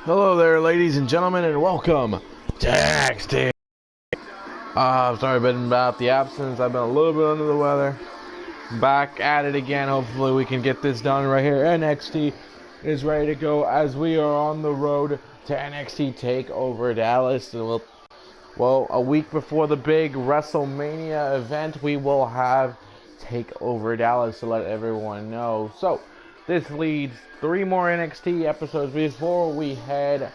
Hello there, ladies and gentlemen, and welcome to NXT. I'm sorry about the absence. I've been a little bit under the weather. Back at it again. Hopefully we can get this done right here. NXT is ready to go as we are on the road to NXT TakeOver Dallas. And well, a week before the big WrestleMania event, we will have TakeOver Dallas to let everyone know. So, this leads 3 more NXT episodes before we head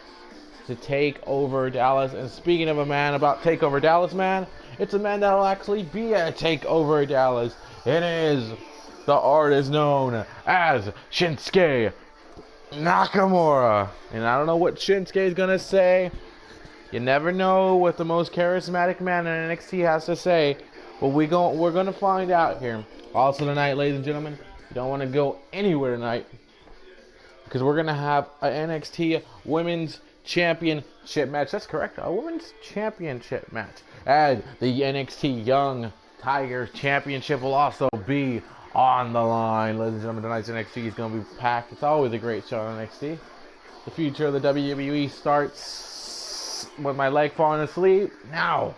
to TakeOver Dallas. And speaking of a man about TakeOver Dallas, man, it's a man that'll actually be at TakeOver Dallas. It is the artist known as Shinsuke Nakamura. And I don't know what Shinsuke is going to say. You never know what the most charismatic man in NXT has to say. But we're going to find out here. Also tonight, ladies and gentlemen, you don't want to go anywhere tonight, because we're going to have an NXT Women's Championship match. That's correct, a Women's Championship match. And the NXT Young Tigers Championship will also be on the line. Ladies and gentlemen, tonight's NXT is going to be packed. It's always a great show on NXT. The future of the WWE starts with my leg falling asleep now.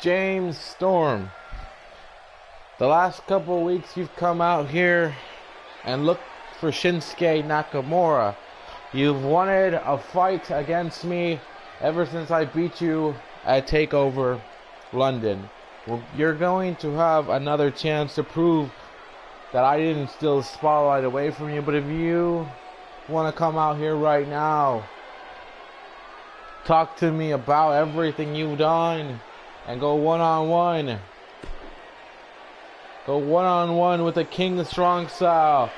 James Storm, the last couple of weeks you've come out here and looked for Shinsuke Nakamura. You've wanted a fight against me ever since I beat you at TakeOver London. Well, you're going to have another chance to prove that I didn't steal the spotlight away from you. But if you want to come out here right now, talk to me about everything you've done, and go one-on-one. Go one-on-one with the King of Strong Style.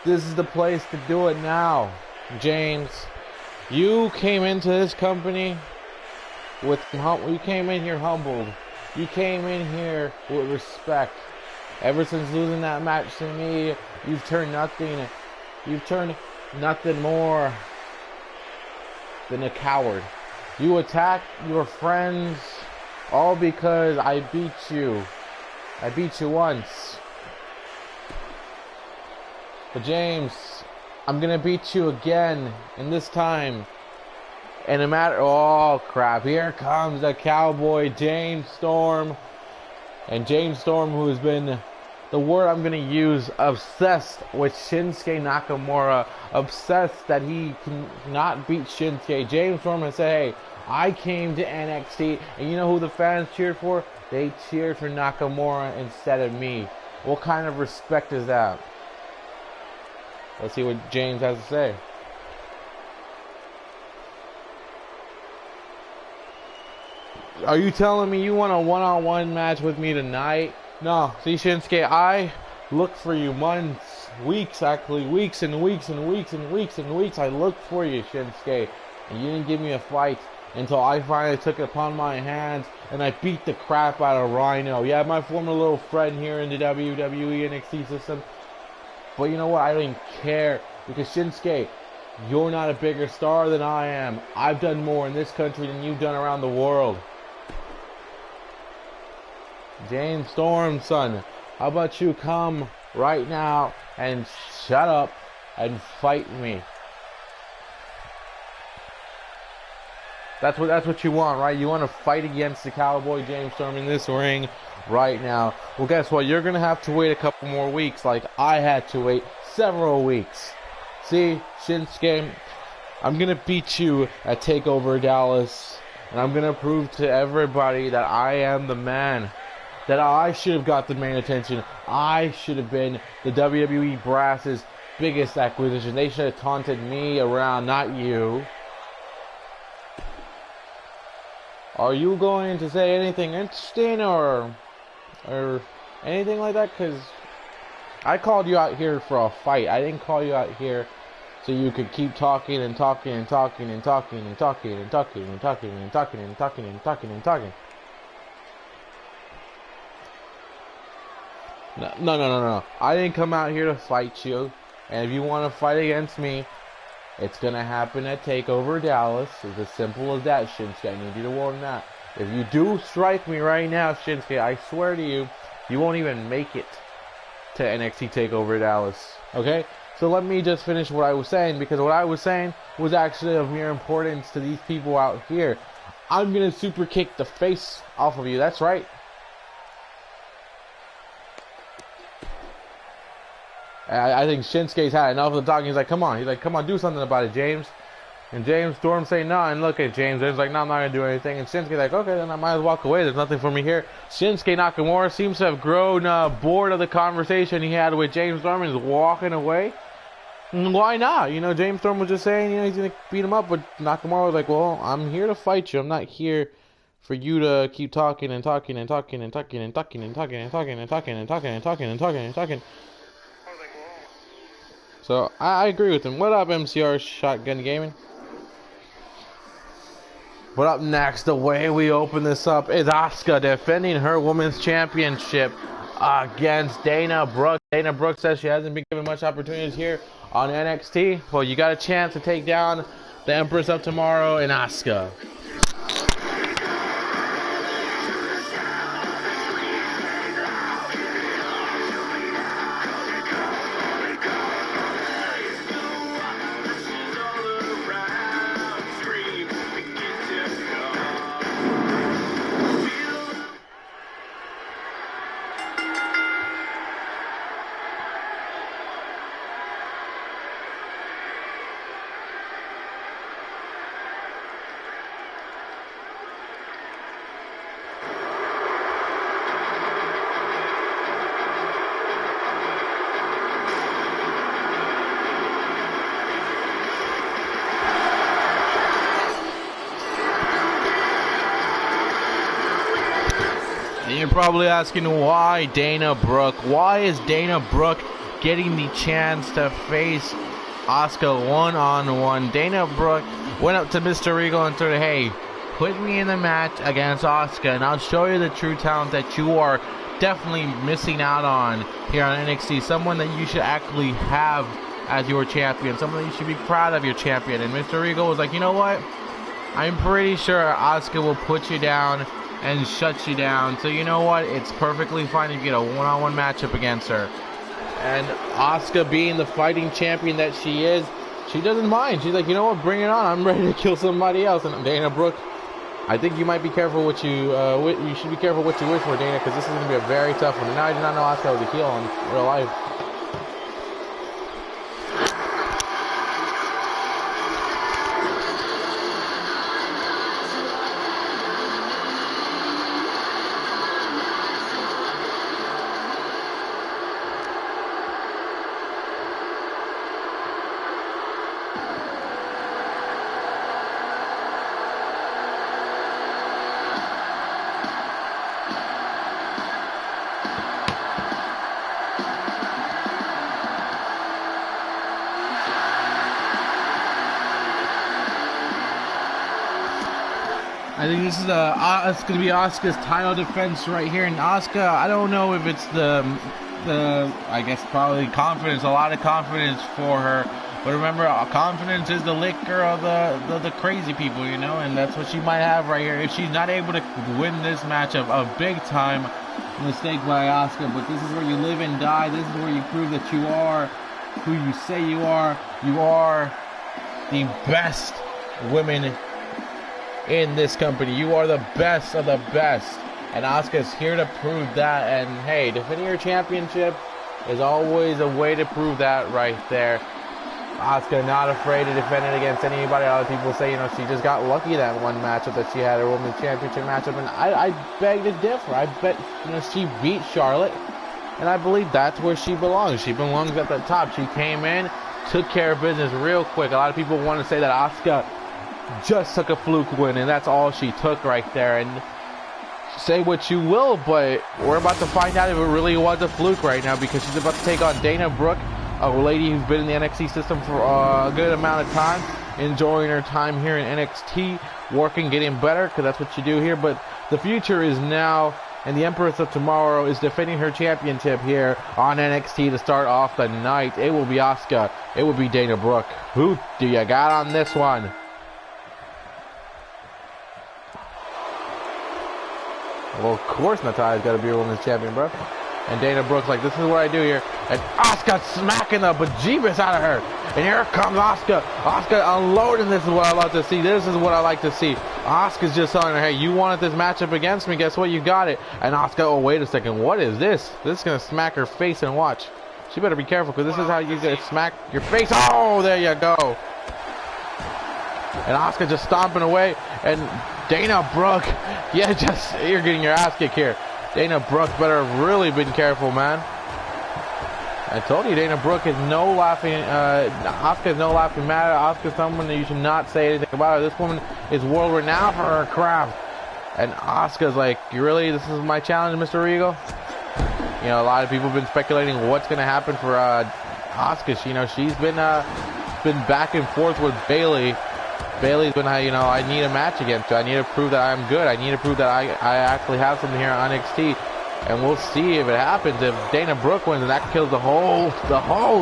This is the place to do it now. James, you came into this company you came in here humbled. You came in here with respect. Ever since losing that match to me, you've turned nothing more than a coward. You attack your friends, all because I beat you. I beat you once. But James, I'm gonna beat you again. And this time, and no matter, oh crap, here comes the cowboy James Storm. And James Storm, who has been, the word I'm gonna use, obsessed with Shinsuke Nakamura. Obsessed that he cannot beat Shinsuke. James Storm has said, hey, I came to NXT, and you know who the fans cheered for? They cheered for Nakamura instead of me. What kind of respect is that? Let's see what James has to say. Are you telling me you want a one-on-one match with me tonight? No. See, Shinsuke, I looked for you months, weeks actually, weeks and weeks and weeks and weeks and weeks. I looked for you, Shinsuke, and you didn't give me a fight until I finally took it upon my hands and I beat the crap out of Rhino. Yeah, my former little friend here in the WWE NXT system. But you know what? I don't even care, because Shinsuke, you're not a bigger star than I am. I've done more in this country than you've done around the world. James Storm, son, how about you come right now and shut up and fight me? That's what you want, right? You want to fight against the cowboy James Storm in this ring right now. Well, guess what? You're going to have to wait a couple more weeks, like I had to wait several weeks. See, Shinsuke, I'm going to beat you at TakeOver Dallas, and I'm going to prove to everybody that I am the man, that I should have got the main attention. I should have been the WWE Brass's biggest acquisition. They should have taunted me around, not you. Are you going to say anything interesting or anything like that? Because I called you out here for a fight. I didn't call you out here so you could keep talking and talking and talking and talking and talking and talking and talking and talking and talking and talking and talking. No. I didn't come out here to fight you. And if you want to fight against me, it's going to happen at TakeOver Dallas. It's as simple as that, Shinsuke. I need you to warn that. If you do strike me right now, Shinsuke, I swear to you, you won't even make it to NXT TakeOver Dallas. Okay? So let me just finish what I was saying, because what I was saying was actually of mere importance to these people out here. I'm going to super kick the face off of you. That's right. I think Shinsuke's had enough of the talking. He's like, come on. He's like, come on, do something about it, James. And James Storm saying no, and look at James. James like, no, I'm not going to do anything. And Shinsuke's like, okay, then I might as well walk away. There's nothing for me here. Shinsuke Nakamura seems to have grown bored of the conversation he had with James Storm and is walking away. And why not? You know, James Storm was just saying, you know, he's going to beat him up. But Nakamura was like, well, I'm here to fight you. I'm not here for you to keep talking and talking and talking and talking and talking and talking and talking and talking and talking and talking and talking and talking. So, I agree with him. What up, MCR Shotgun Gaming? What up next? The way we open this up is Asuka defending her Women's Championship against Dana Brooke. Dana Brooke says she hasn't been given much opportunities here on NXT. Well, you got a chance to take down the Empress of Tomorrow and Asuka. You're probably asking why Dana Brooke? Why is Dana Brooke getting the chance to face Asuka one-on-one? Dana Brooke went up to Mr. Regal and said, hey, put me in the match against Asuka and I'll show you the true talent that you are definitely missing out on here on NXT. Someone that you should actually have as your champion. Someone that you should be proud of your champion. And Mr. Regal was like, you know what? I'm pretty sure Asuka will put you down and shut you down. So you know what? It's perfectly fine if you get a one-on-one matchup against her. And Asuka, being the fighting champion that she is, she doesn't mind. She's like, you know what? Bring it on. I'm ready to kill somebody else. And Dana Brooke, I think you might be careful what you should be careful what you wish for, Dana, because this is going to be a very tough one. And now I did not know Asuka was a heel in real life. I think this is it's going to be Asuka's title defense right here. And Asuka, I don't know if it's the I guess probably confidence, a lot of confidence for her. But remember, confidence is the liquor of the crazy people, you know, and that's what she might have right here. If she's not able to win this matchup, a big time mistake by Asuka. But this is where you live and die. This is where you prove that you are who you say you are. You are the best women in this company. You are the best of the best, and Asuka's here to prove that. And hey, defending your championship is always a way to prove that right there. Asuka not afraid to defend it against anybody. A lot of people say, you know, she just got lucky that one matchup that she had, her women's championship matchup, and I beg to differ. I bet, you know, she beat Charlotte, and I believe that's where she belongs. She belongs at the top. She came in, took care of business real quick. A lot of people want to say that Asuka just took a fluke win, and that's all she took right there. And say what you will, but we're about to find out if it really was a fluke right now, because she's about to take on Dana Brooke, a lady who's been in the NXT system for a good amount of time, enjoying her time here in NXT, working, getting better, because that's what you do here. But the future is now, and the Empress of Tomorrow is defending her championship here on NXT to start off the night. It will be Asuka. It will be Dana Brooke. Who do you got on this one? Well, of course Natalia's got to be a women's champion, bro. And Dana Brooke's like, this is what I do here. And Asuka smacking the bejeebus out of her. And here comes Asuka. Asuka unloading. This is what I love to see. This is what I like to see. Asuka's just telling her, hey, you wanted this matchup against me. Guess what? You got it. And Asuka, oh, wait a second. What is this? This is going to smack her face and watch. She better be careful because this is how you get smack your face. Oh, there you go. And Asuka just stomping away. And Dana Brooke, yeah, just, you're getting your ass kicked here. Dana Brooke better have really been careful, man. I told you, Dana Brooke is no laughing, Asuka is no laughing matter. Asuka is someone that you should not say anything about her. This woman is world renowned for her craft. And Asuka's like, you really, this is my challenge, Mr. Regal? You know, a lot of people have been speculating what's going to happen for Asuka. You know, she's been back and forth with Bayley. Bayley's been, you know, I need a match against her. I need to prove that I'm good. I need to prove that I actually have something here on NXT. And we'll see if it happens. If Dana Brooke wins, and that kills the whole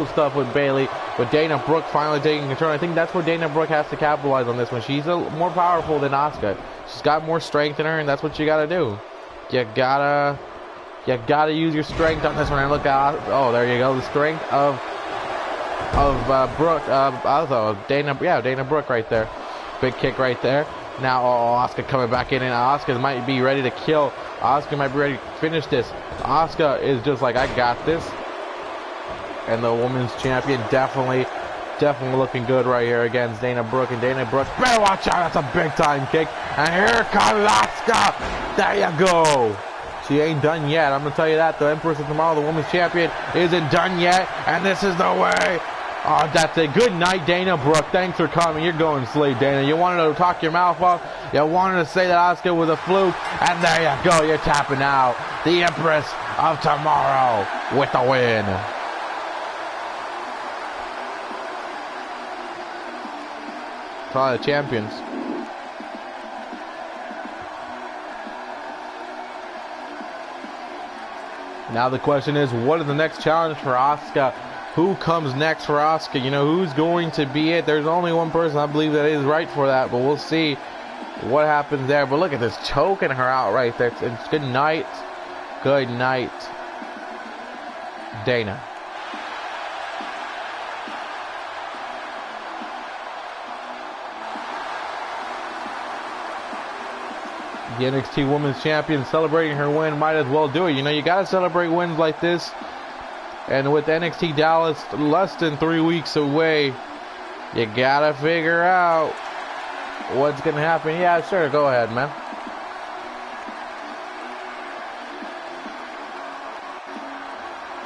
stuff with Bayley. But Dana Brooke finally taking control. I think that's where Dana Brooke has to capitalize on this one. She's more powerful than Asuka. She's got more strength in her, and that's what you gotta do. You gotta use your strength on this one. And look at, oh, there you go, the strength of Brooke. Also Dana Brooke right there. Big kick right there. Now, Asuka coming back in, and Asuka might be ready to kill. Asuka might be ready to finish this. Asuka is just like, I got this. And the women's champion definitely looking good right here against Dana Brooke. And Dana Brooke, better watch out, that's a big time kick. And here comes Asuka. There you go. She ain't done yet. I'm going to tell you that. The Empress of Tomorrow, the women's champion, isn't done yet. And this is the way. Oh, that's it. Good night, Dana Brooke. Thanks for coming. You're going to sleep, Dana. You wanted to talk your mouth off. You wanted to say that Asuka was a fluke. And there you go. You're tapping out. The Empress of Tomorrow with the win. Probably the champions. Now the question is, what is the next challenge for Asuka? Who comes next for Asuka? You know, who's going to be it? There's only one person I believe that is right for that, but we'll see what happens there. But look at this, choking her out right there. It's good night. Good night, Dana. The NXT Women's Champion celebrating her win. Might as well do it. You know, you got to celebrate wins like this. And with NXT Dallas less than 3 weeks away, you got to figure out what's going to happen. Yeah, sure. Go ahead, man.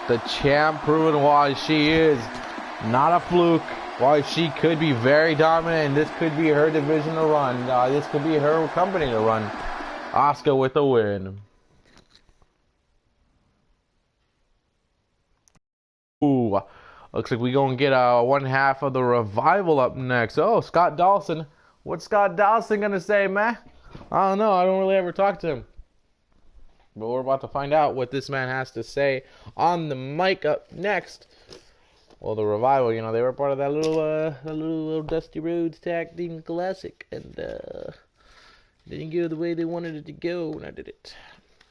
The champ proving why she is not a fluke. Why she could be very dominant. And this could be her division to run. This could be her company to run. Asuka with the win. Ooh, looks like we're going to get one half of the Revival up next. Oh, Scott Dawson. What's Scott Dawson going to say, man? I don't know. I don't really ever talk to him. But we're about to find out what this man has to say on the mic up next. Well, the Revival, you know, they were part of that little Dusty Rhodes Tag Team Classic. And didn't go the way they wanted it to go when I did it.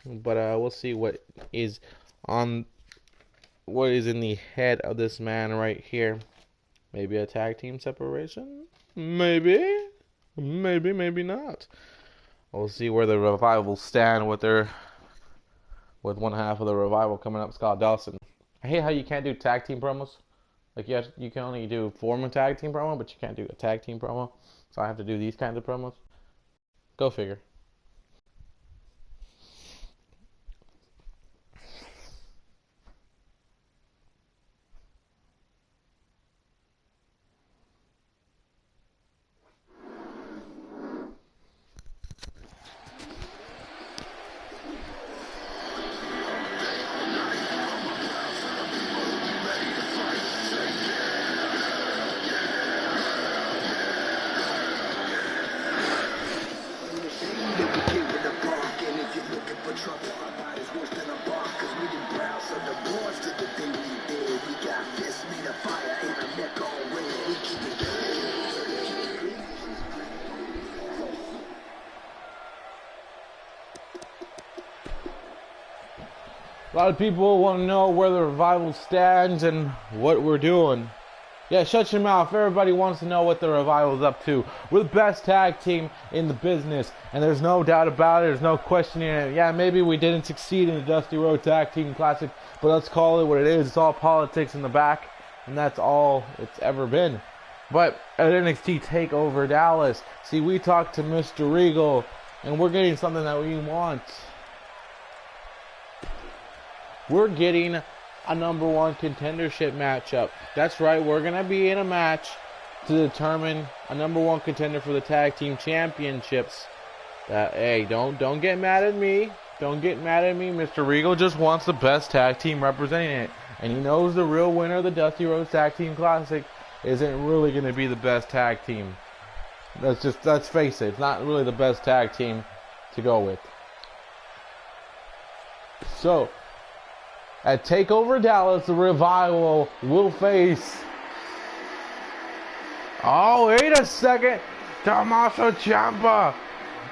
But we'll see what is in the head of this man right here. Maybe a tag team separation? Maybe not. We'll see where the Revival stand with one half of the Revival coming up, Scott Dawson. I hate how you can't do tag team promos. Like, you can only do form a tag team promo, but you can't do a tag team promo. So I have to do these kinds of promos. Go figure. A lot of people want to know where the Revival stands and what we're doing. Yeah, shut your mouth. Everybody wants to know what the Revival's up to. We're the best tag team in the business, and there's no doubt about it. There's no questioning it. Yeah, maybe we didn't succeed in the Dusty Road Tag Team Classic, but let's call it what it is. It's all politics in the back, and that's all it's ever been. But at NXT TakeOver Dallas, see, we talked to Mr. Regal, and we're getting something that we want. We're getting a #1 contendership matchup. That's right, we're going to be in a match to determine a #1 contender for the tag team championships. Hey, don't get mad at me. Don't get mad at me. Mr. Regal just wants the best tag team representing it. And he knows the real winner of the Dusty Rhodes Tag Team Classic isn't really going to be the best tag team. Let's face it, it's not really the best tag team to go with. So, at TakeOver Dallas, the Revival will face... Oh, wait a second! Tommaso Ciampa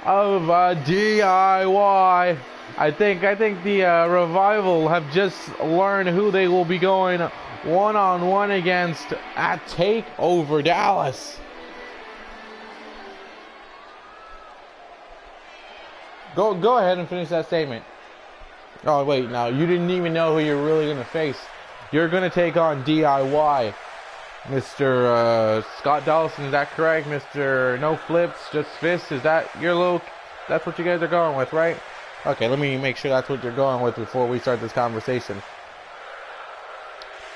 of DIY. I think the Revival have just learned who they will be going one-on-one against at TakeOver Dallas. Go ahead and finish that statement. Oh, wait, now, you didn't even know who you're really going to face. You're going to take on DIY. Mr. Scott Dawson, is that correct? Mr. No Flips, Just Fists, is that that's what you guys are going with, right? Okay, let me make sure that's what you're going with before we start this conversation.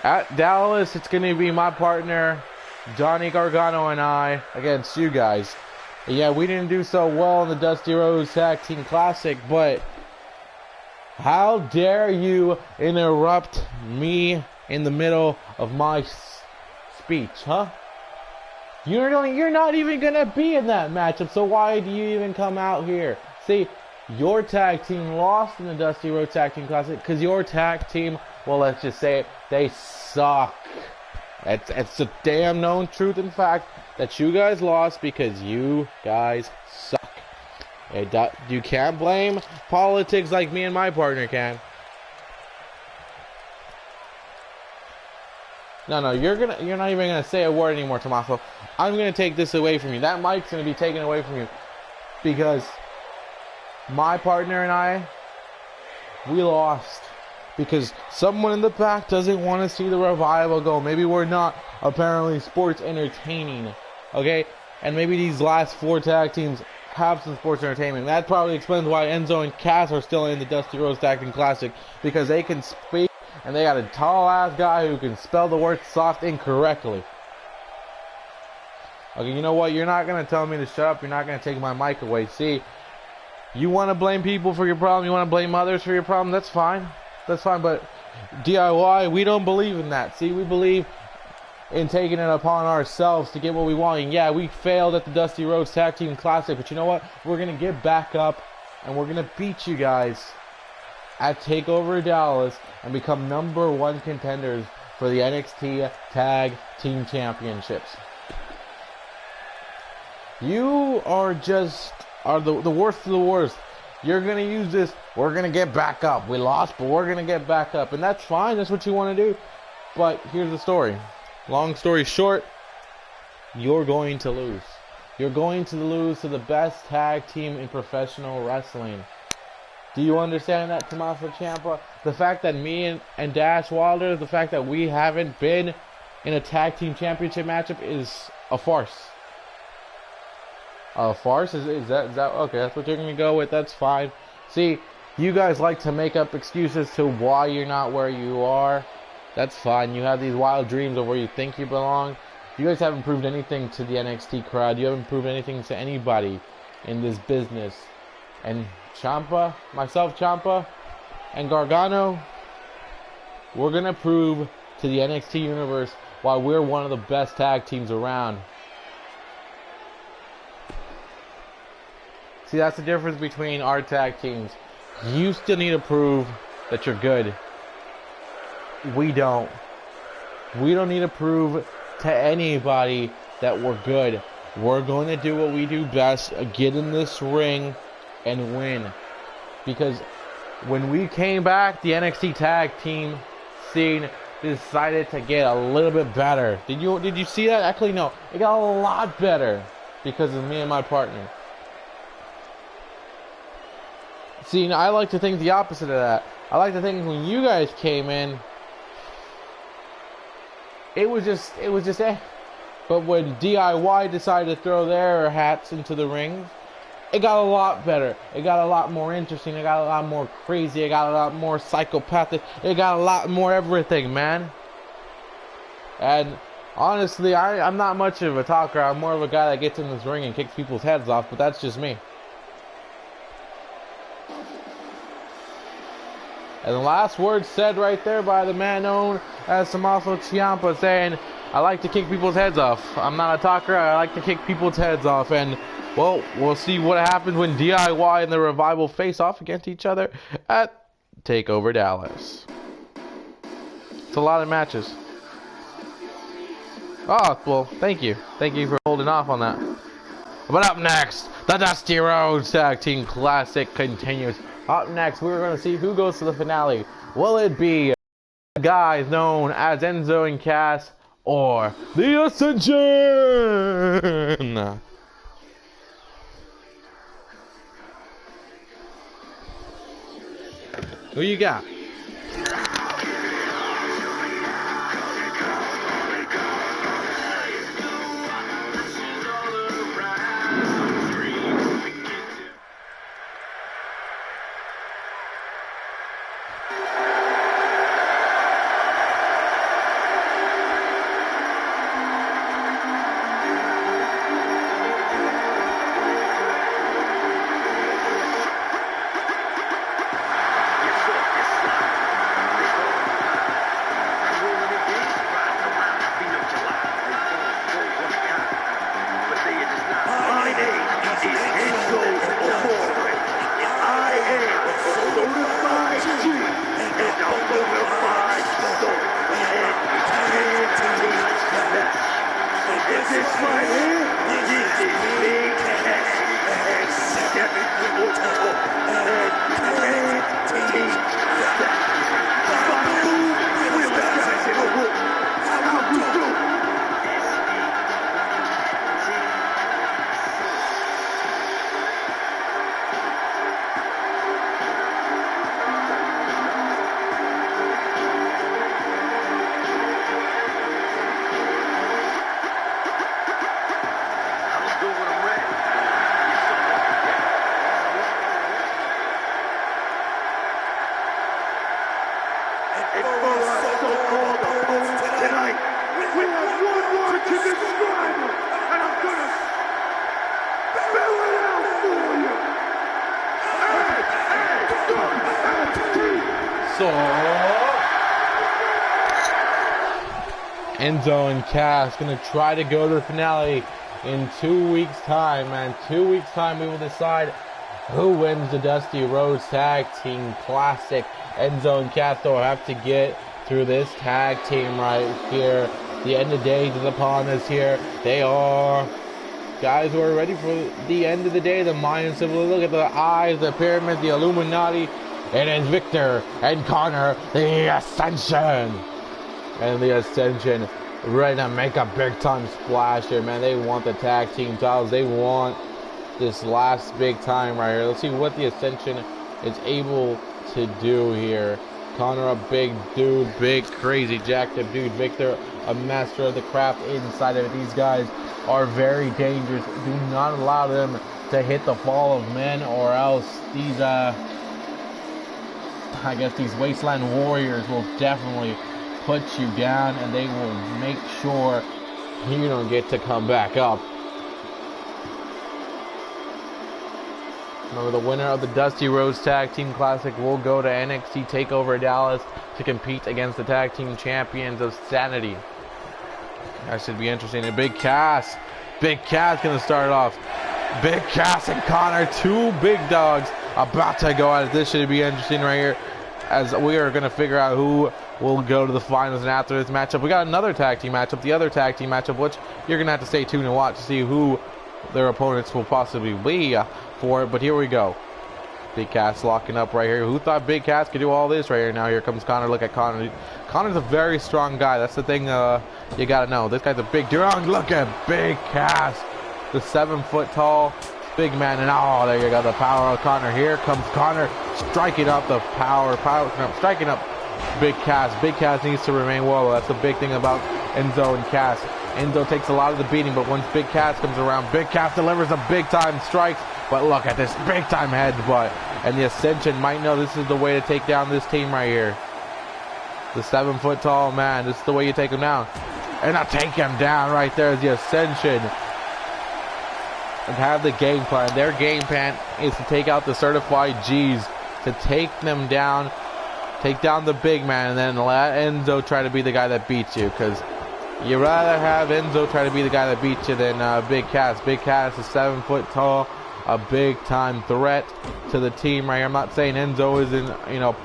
At Dallas, it's going to be my partner, Johnny Gargano, and I against you guys. Yeah, we didn't do so well in the Dusty Rhodes Tag Team Classic, but... How dare you interrupt me in the middle of my speech, huh? You're not even going to be in that matchup, so why do you even come out here? See, your tag team lost in the Dusty Rhodes Tag Team Classic because your tag team, well, let's just say it, they suck. It's a damn known truth and fact that you guys lost because you guys suck. You can't blame politics like me and my partner can. No, you're not even gonna say a word anymore, Tommaso. I'm gonna take this away from you. That mic's gonna be taken away from you because my partner and I, we lost because someone in the back doesn't want to see the Revival go. Maybe we're not apparently sports entertaining, okay? And maybe these last 4 tag teams have some sports entertainment. That probably explains why Enzo and Cass are still in the Dusty Rhodes Tag Team Classic, because they can speak and they got a tall ass guy who can spell the word soft incorrectly. Okay, you know what? You're not gonna tell me to shut up. You're not gonna take my mic away. See, you want to blame people for your problem. You want to blame others for your problem. That's fine. That's fine. But DIY, we don't believe in that. See, we believe in taking it upon ourselves to get what we want. And yeah, we failed at the Dusty Rhodes Tag Team Classic, but you know what? We're going to get back up, and we're going to beat you guys at TakeOver Dallas and become #1 contenders for the NXT Tag Team Championships. You are the worst of the worst. You're going to use this, we're going to get back up. We lost, but we're going to get back up. And that's fine. That's what you want to do. But here's the story. Long story short, you're going to lose. You're going to lose to the best tag team in professional wrestling. Do you understand that, Tommaso Ciampa? The fact that me and Dash Wilder, the fact that we haven't been in a tag team championship matchup is a farce. A farce? Is that okay? That's what you're going to go with. That's fine. See, you guys like to make up excuses to why you're not where you are. That's fine. You have these wild dreams of where you think you belong. You guys haven't proved anything to the NXT crowd. You haven't proved anything to anybody in this business. And Ciampa, myself, Ciampa, and Gargano, we're going to prove to the NXT universe why we're one of the best tag teams around. See, that's the difference between our tag teams. You still need to prove that you're good. We don't. We don't need to prove to anybody that we're good. We're going to do what we do best, get in this ring and win. Because when we came back, the NXT tag team scene decided to get a little bit better. Did you see that? Actually, no. It got a lot better because of me and my partner. See, I like to think the opposite of that. I like to think when you guys came in, it was just eh. But when DIY decided to throw their hats into the ring, it got a lot better. It got a lot more interesting. It got a lot more crazy. It got a lot more psychopathic. It got a lot more everything, man. And honestly, I'm not much of a talker. I'm more of a guy that gets in this ring and kicks people's heads off, but that's just me. And the last word said right there by the man known as Tommaso Ciampa, saying, I like to kick people's heads off. I'm not a talker. I like to kick people's heads off. And, well, we'll see what happens when DIY and the Revival face off against each other at TakeOver Dallas. It's a lot of matches. Oh, well, thank you. Thank you for holding off on that. But up next, the Dusty Rhodes Tag Team Classic continues. Up next, we're going to see who goes to the finale. Will it be guys known as Enzo and Cass or the Ascension? Who you got? Enzo and Cass gonna try to go to the finale in 2 weeks' time, man. 2 weeks' time, we will decide who wins the Dusty Rhodes Tag Team Classic. Enzo and Cass will have to get through this tag team right here. The end of days is upon us here. They are guys who are ready for the end of the day. The Mayan symbol. Look at the eyes, the pyramid, the Illuminati. It is Victor and Connor, the Ascension. And the Ascension ready to make a big time splash here, man. They want the tag team titles. They want this last big time right here. Let's see what the Ascension is able to do here. Connor, a big dude, big crazy jacked up dude. Victor, a master of the craft inside of it. These guys are very dangerous. Do not allow them to hit the fall of men, or else these I guess these wasteland warriors will definitely put you down, and they will make sure you don't get to come back up. Remember, the winner of the Dusty Rhodes Tag Team Classic will go to NXT TakeOver Dallas to compete against the tag team champions of Sanity. That should be interesting. And Big Cass gonna start it off. Big Cass and Connor, two big dogs about to go at it. This should be interesting right here, as we are gonna figure out who will go to the finals. And after this matchup, we got another tag team matchup, the other tag team matchup, which you're gonna have to stay tuned and watch to see who their opponents will possibly be for it. But here we go. Big Cass locking up right here. Who thought Big Cass could do all this right here? Now here comes Connor. Look at Connor. Connor's a very strong guy. That's the thing you gotta know. This guy's a big dude. Look at Big Cass, the 7-foot tall big man. And oh, there you go, the power of Connor. Here comes Connor, striking up the power, striking up Big Cass. Big Cass needs to remain well. That's the big thing about Enzo and Cass. Enzo takes a lot of the beating, but once Big Cass comes around, Big Cass delivers a big-time strike. But look at this big-time headbutt. And the Ascension might know this is the way to take down this team right here. The 7-foot tall man, this is the way you take him down. And I take him down right there as the Ascension. And have the game plan. Their game plan is to take out the certified G's, to take them down, take down the big man, and then let Enzo try to be the guy that beats you. Because you'd rather have Enzo try to be the guy that beats you than Big Cass. Big Cass is 7 foot tall, a big-time threat to the team right here. I'm not saying Enzo isn't, you know,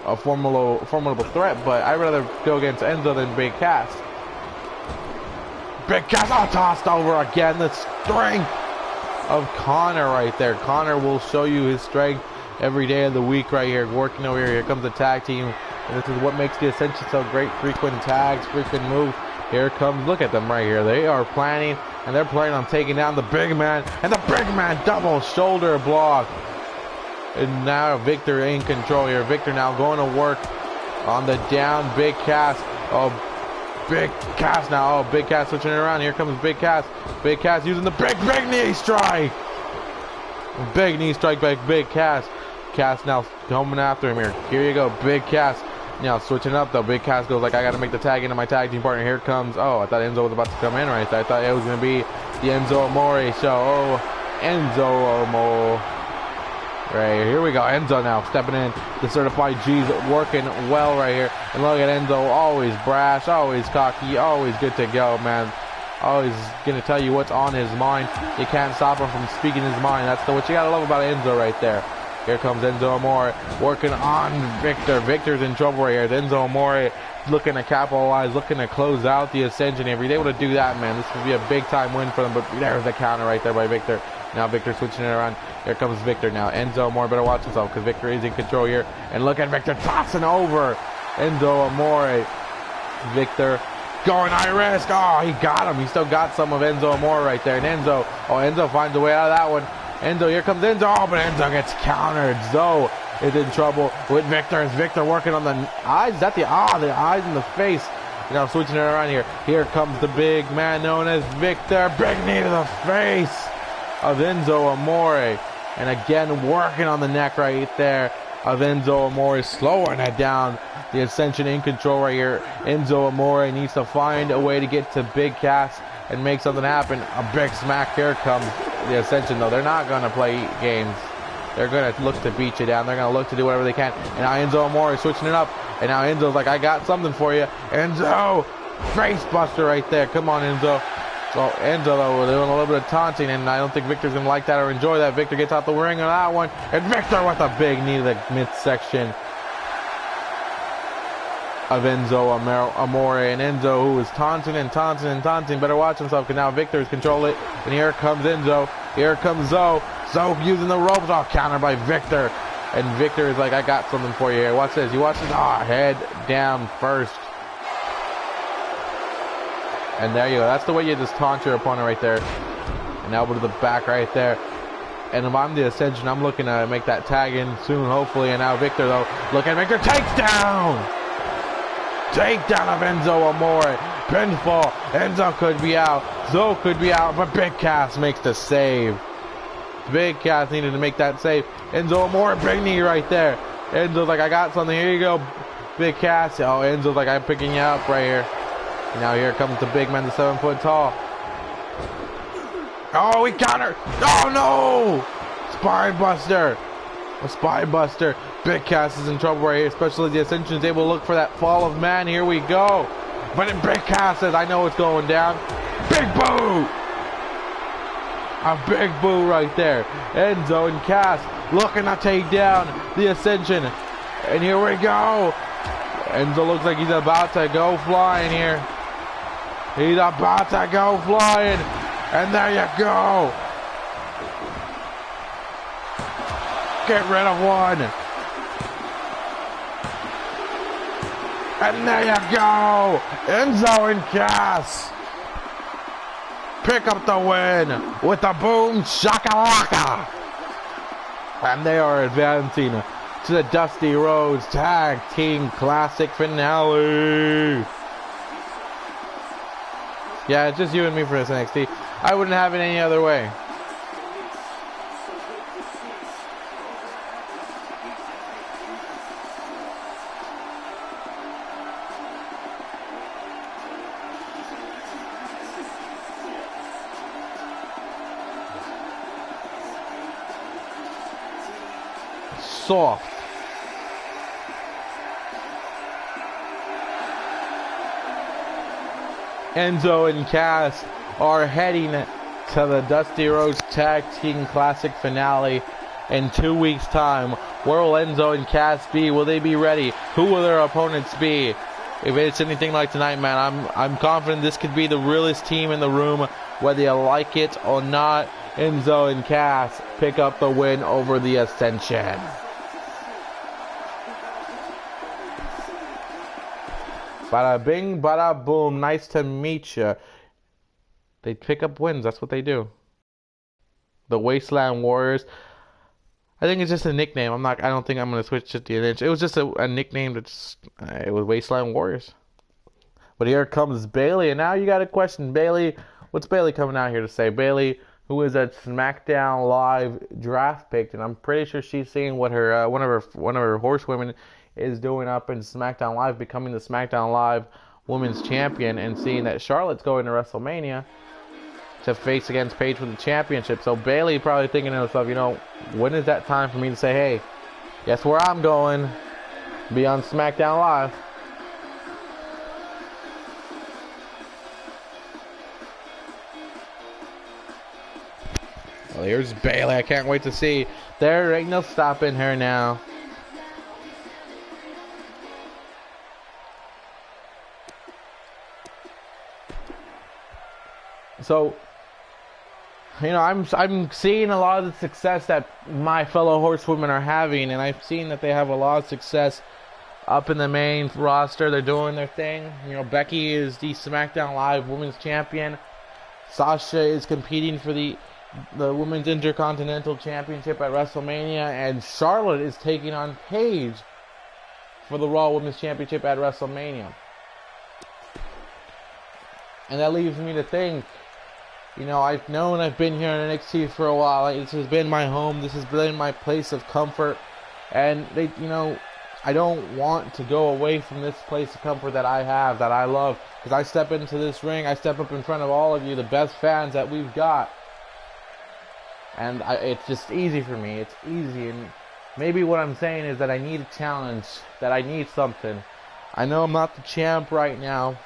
a formidable threat, but I'd rather go against Enzo than Big Cass. Big Cass, oh, tossed over again. The strength of Connor right there. Connor will show you his strength every day of the week right here. Working over here. Here comes the tag team. And this is what makes the Ascension so great. Frequent tags, frequent moves. Here comes, look at them right here. They are planning, and they're planning on taking down the big man. And the big man double shoulder block. And now Victor in control here. Victor now going to work on the down Big Cass. Oh, Big Cass now. Oh, Big Cass switching it around. Here comes Big Cass. Big Cass using the big knee strike. Big knee strike by Big Cass. Cass now coming after him here. Here you go, Big Cass. Now switching up though. Big Cass goes like, I got to make the tag into my tag team partner. Here comes, oh, I thought Enzo was about to come in right there. I thought it was going to be the Enzo Amore show. Oh, Enzo Amore. Right here we go. Enzo now stepping in. The certified G's working well right here. And look at Enzo, always brash, always cocky, always good to go, man. Always gonna tell you what's on his mind. You can't stop him from speaking his mind. That's what you gotta love about Enzo right there. Here comes Enzo Amore working on Victor. Victor's in trouble right here. Enzo Amore looking to capitalize, looking to close out the Ascension. If he's able to do that, man, this would be a big time win for them. But there's the counter right there by Victor. Now Victor switching it around. Here comes Victor now. Enzo Amore better watch himself because Victor is in control here. And look at Victor tossing over Enzo Amore. Victor going high risk. Oh, he got him. He still got some of Enzo Amore right there. And Enzo finds a way out of that one. Enzo, here comes Enzo. Oh, but Enzo gets countered. Zoe is in trouble with Victor. Is Victor working on the eyes? Is that the eyes in the face? Now switching it around here. Here comes the big man known as Victor. Big knee to the face of Enzo Amore. And again, working on the neck right there of Enzo Amore, slowing it down. The Ascension in control right here. Enzo Amore needs to find a way to get to Big Cass and make something happen. A big smack. Here comes the Ascension, though. They're not going to play games. They're going to look to beat you down. They're going to look to do whatever they can. And now Enzo Amore is switching it up. And now Enzo's like, I got something for you. Enzo, face buster right there. Come on, Enzo. So Enzo, though, we're doing a little bit of taunting, and I don't think Victor's going to like that or enjoy that. Victor gets out the ring on that one. And Victor with a big knee to the midsection of Enzo Amore. And Enzo, who is taunting, better watch himself, because now Victor's control it. And here comes Enzo. Here comes Zoe. Zoe using the ropes. Oh, countered by Victor. And Victor is like, I got something for you here. Watch this. You watch this. Oh, head down first. And there you go. That's the way you just taunt your opponent right there. An elbow to the back right there. And if I'm the Ascension, I'm looking to make that tag in soon, hopefully. And now Victor, though, look at Victor. Takedown! Takedown of Enzo Amore. Pinfall. Enzo could be out. Zoe could be out. But Big Cass makes the save. Big Cass needed to make that save. Enzo Amore, big knee right there. Enzo's like, I got something. Here you go, Big Cass. Oh, Enzo's like, I'm picking you up right here. Now here comes the big man, the 7 foot tall. Oh, he countered. Oh, no! Spine buster. A spine buster. Big Cass is in trouble right here, especially the Ascension is able to look for that fall of man. Here we go. But then Big Cass says, I know what's going down. Big boo! A big boo right there. Enzo and Cass looking to take down the Ascension. And here we go. Enzo looks like he's about to go flying here. He's about to go flying. And there you go. get rid of one. And there you go. Enzo and Cass pick up the win with the boom shakalaka. And they are advancing to the Dusty Rhodes Tag Team Classic Finale. Yeah, it's just you and me for this NXT. I wouldn't have it any other way. Soft. Enzo and Cass are heading to the Dusty Rhodes Tag Team Classic Finale in 2 weeks' time. Where will Enzo and Cass be? Will they be ready? Who will their opponents be? If it's anything like tonight, man, I'm confident this could be the realest team in the room, whether you like it or not. Enzo and Cass pick up the win over the Ascension. Bada bing, bada boom. Nice to meet you. They pick up wins. That's what they do. The Wasteland Warriors. I think it's just a nickname. I don't think I'm gonna switch it to an inch. It was just a nickname. That's it was Wasteland Warriors. But here comes Bayley, and now you got a question, Bayley. What's Bayley coming out here to say? Bayley, who is a SmackDown Live draft pick, and I'm pretty sure she's seeing what her one of her horsewomen is doing up in SmackDown Live, becoming the SmackDown Live Women's Champion, and seeing that Charlotte's going to WrestleMania to face against Paige for the championship. So Bayley probably thinking to herself, you know, when is that time for me to say, hey, guess where I'm going? Be on SmackDown Live. Well, here's Bayley. I can't wait to see. There ain't no stopping her now. So, you know, I'm seeing a lot of the success that my fellow horsewomen are having, and I've seen that they have a lot of success up in the main roster. They're doing their thing. You know, Becky is the SmackDown Live Women's Champion. Sasha is competing for the Women's Intercontinental Championship at WrestleMania, and Charlotte is taking on Paige for the Raw Women's Championship at WrestleMania. And that leaves me to think, you know, I've been here in NXT for a while. This has been my home. This has been my place of comfort. And they, you know, I don't want to go away from this place of comfort that I have, that I love. Because I step into this ring, I step up in front of all of you, the best fans that we've got. And it's just easy for me. It's easy. And maybe what I'm saying is that I need a challenge, that I need something. I know I'm not the champ right now,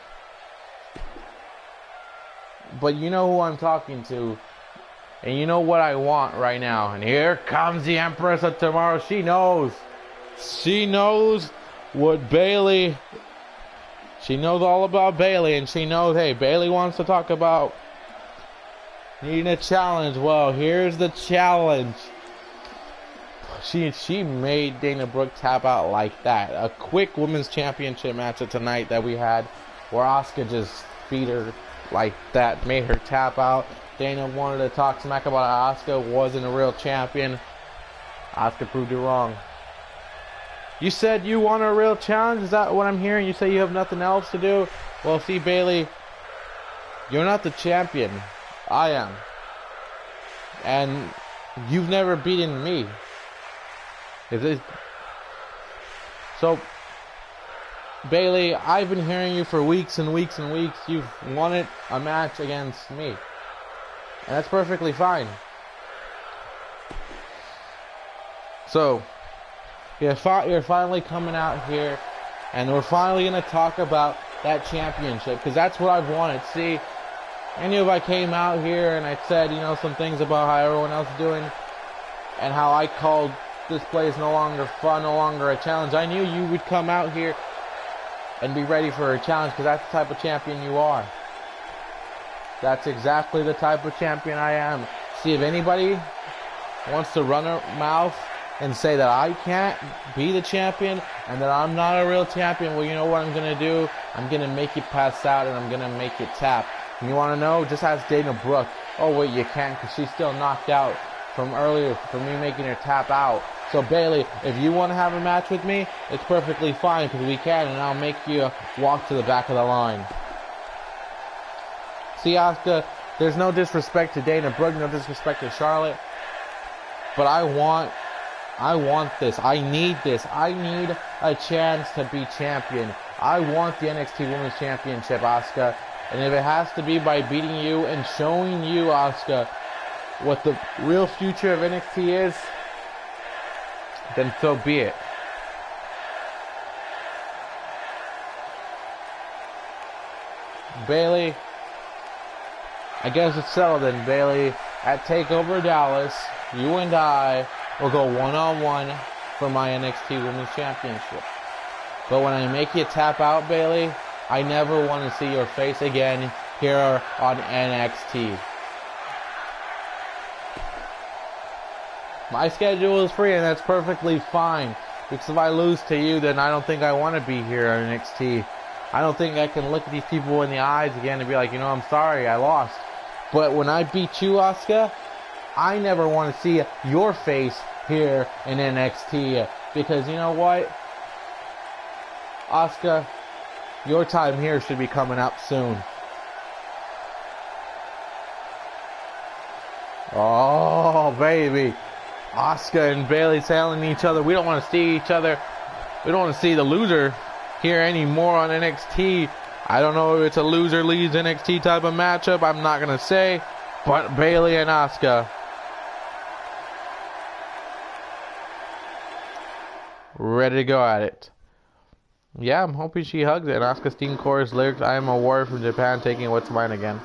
but you know who I'm talking to, and you know what I want right now. And here comes the Empress of Tomorrow. She knows what Bayley, she knows all about Bayley, and she knows, hey, Bayley wants to talk about needing a challenge. Well, here's the challenge. She made Dana Brooke tap out like that. A quick women's championship match of tonight that we had, where Asuka just beat her like that, made her tap out. Dana wanted to talk smack about Asuka wasn't a real champion. Asuka proved you wrong. You said you want a real challenge? Is that what I'm hearing? You say you have nothing else to do? Well, see, Bayley, you're not the champion. I am. And you've never beaten me. So, Bayley, I've been hearing you for weeks and weeks and weeks. You've wanted a match against me. And that's perfectly fine. So, you're finally coming out here, and we're finally going to talk about that championship, because that's what I've wanted. See, I knew if I came out here and I said, you know, some things about how everyone else is doing, and how I called this place no longer fun, no longer a challenge, I knew you would come out here and be ready for a challenge, because that's the type of champion you are. That's exactly the type of champion I am. See, if anybody wants to run a mouth and say that I can't be the champion and that I'm not a real champion, well, you know what I'm going to do? I'm going to make you pass out and I'm going to make you tap. And you want to know? Just ask Dana Brooke. Oh, wait, you can't because she's still knocked out from earlier from me making her tap out. So, Bayley, if you want to have a match with me, it's perfectly fine because we can, and I'll make you walk to the back of the line. See, Asuka, there's no disrespect to Dana Brooke, no disrespect to Charlotte, but I want this. I need this. I need a chance to be champion. I want the NXT Women's Championship, Asuka. And if it has to be by beating you and showing you, Asuka, what the real future of NXT is, then so be it. Bayley, I guess it's settled then, Bayley. At TakeOver Dallas, you and I will go one-on-one for my NXT Women's Championship. But when I make you tap out, Bayley, I never want to see your face again here on NXT. My schedule is free, and that's perfectly fine. Because if I lose to you, then I don't think I want to be here on NXT. I don't think I can look at these people in the eyes again and be like, you know, I'm sorry, I lost. But when I beat you, Asuka, I never want to see your face here in NXT. Because you know what? Asuka, your time here should be coming up soon. Oh, baby. Asuka and Bayley telling each other we don't want to see each other. We don't want to see the loser here anymore on NXT. I don't know if it's a loser leaves NXT type of matchup. I'm not going to say. But Bayley and Asuka. Ready to go at it. Yeah, I'm hoping she hugs it. And Asuka Steam Chorus lyrics, I am a warrior from Japan taking what's mine again.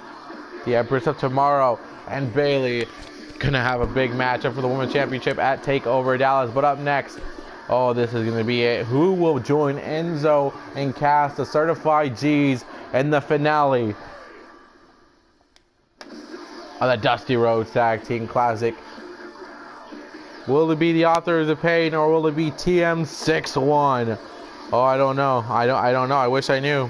The Empress of Tomorrow and Bayley gonna have a big matchup for the Women's Championship at TakeOver Dallas. But up next, oh, this is gonna be it. Who will join Enzo and Cass, the Certified G's, in the finale of the Dusty Rhodes Tag Team Classic? Will it be the Authors of Pain or will it be TM61? Oh, I don't know. I don't know. I wish I knew.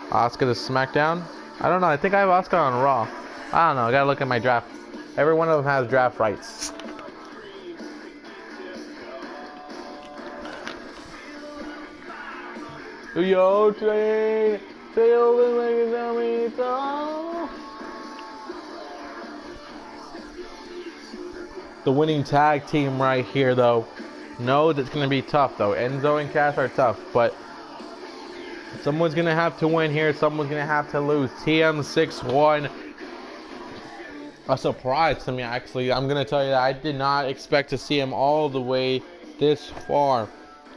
Asuka to Smackdown? I don't know. I think I have Asuka on Raw. I don't know. I gotta look at my draft. Every one of them has draft rights. Yo, train, sail like a dummy song. The winning tag team right here, though. No, that's gonna be tough, though. Enzo and Cass are tough, but someone's gonna have to win here. Someone's gonna have to lose. TM61. A surprise to me, actually. I'm gonna tell you that I did not expect to see him all the way this far.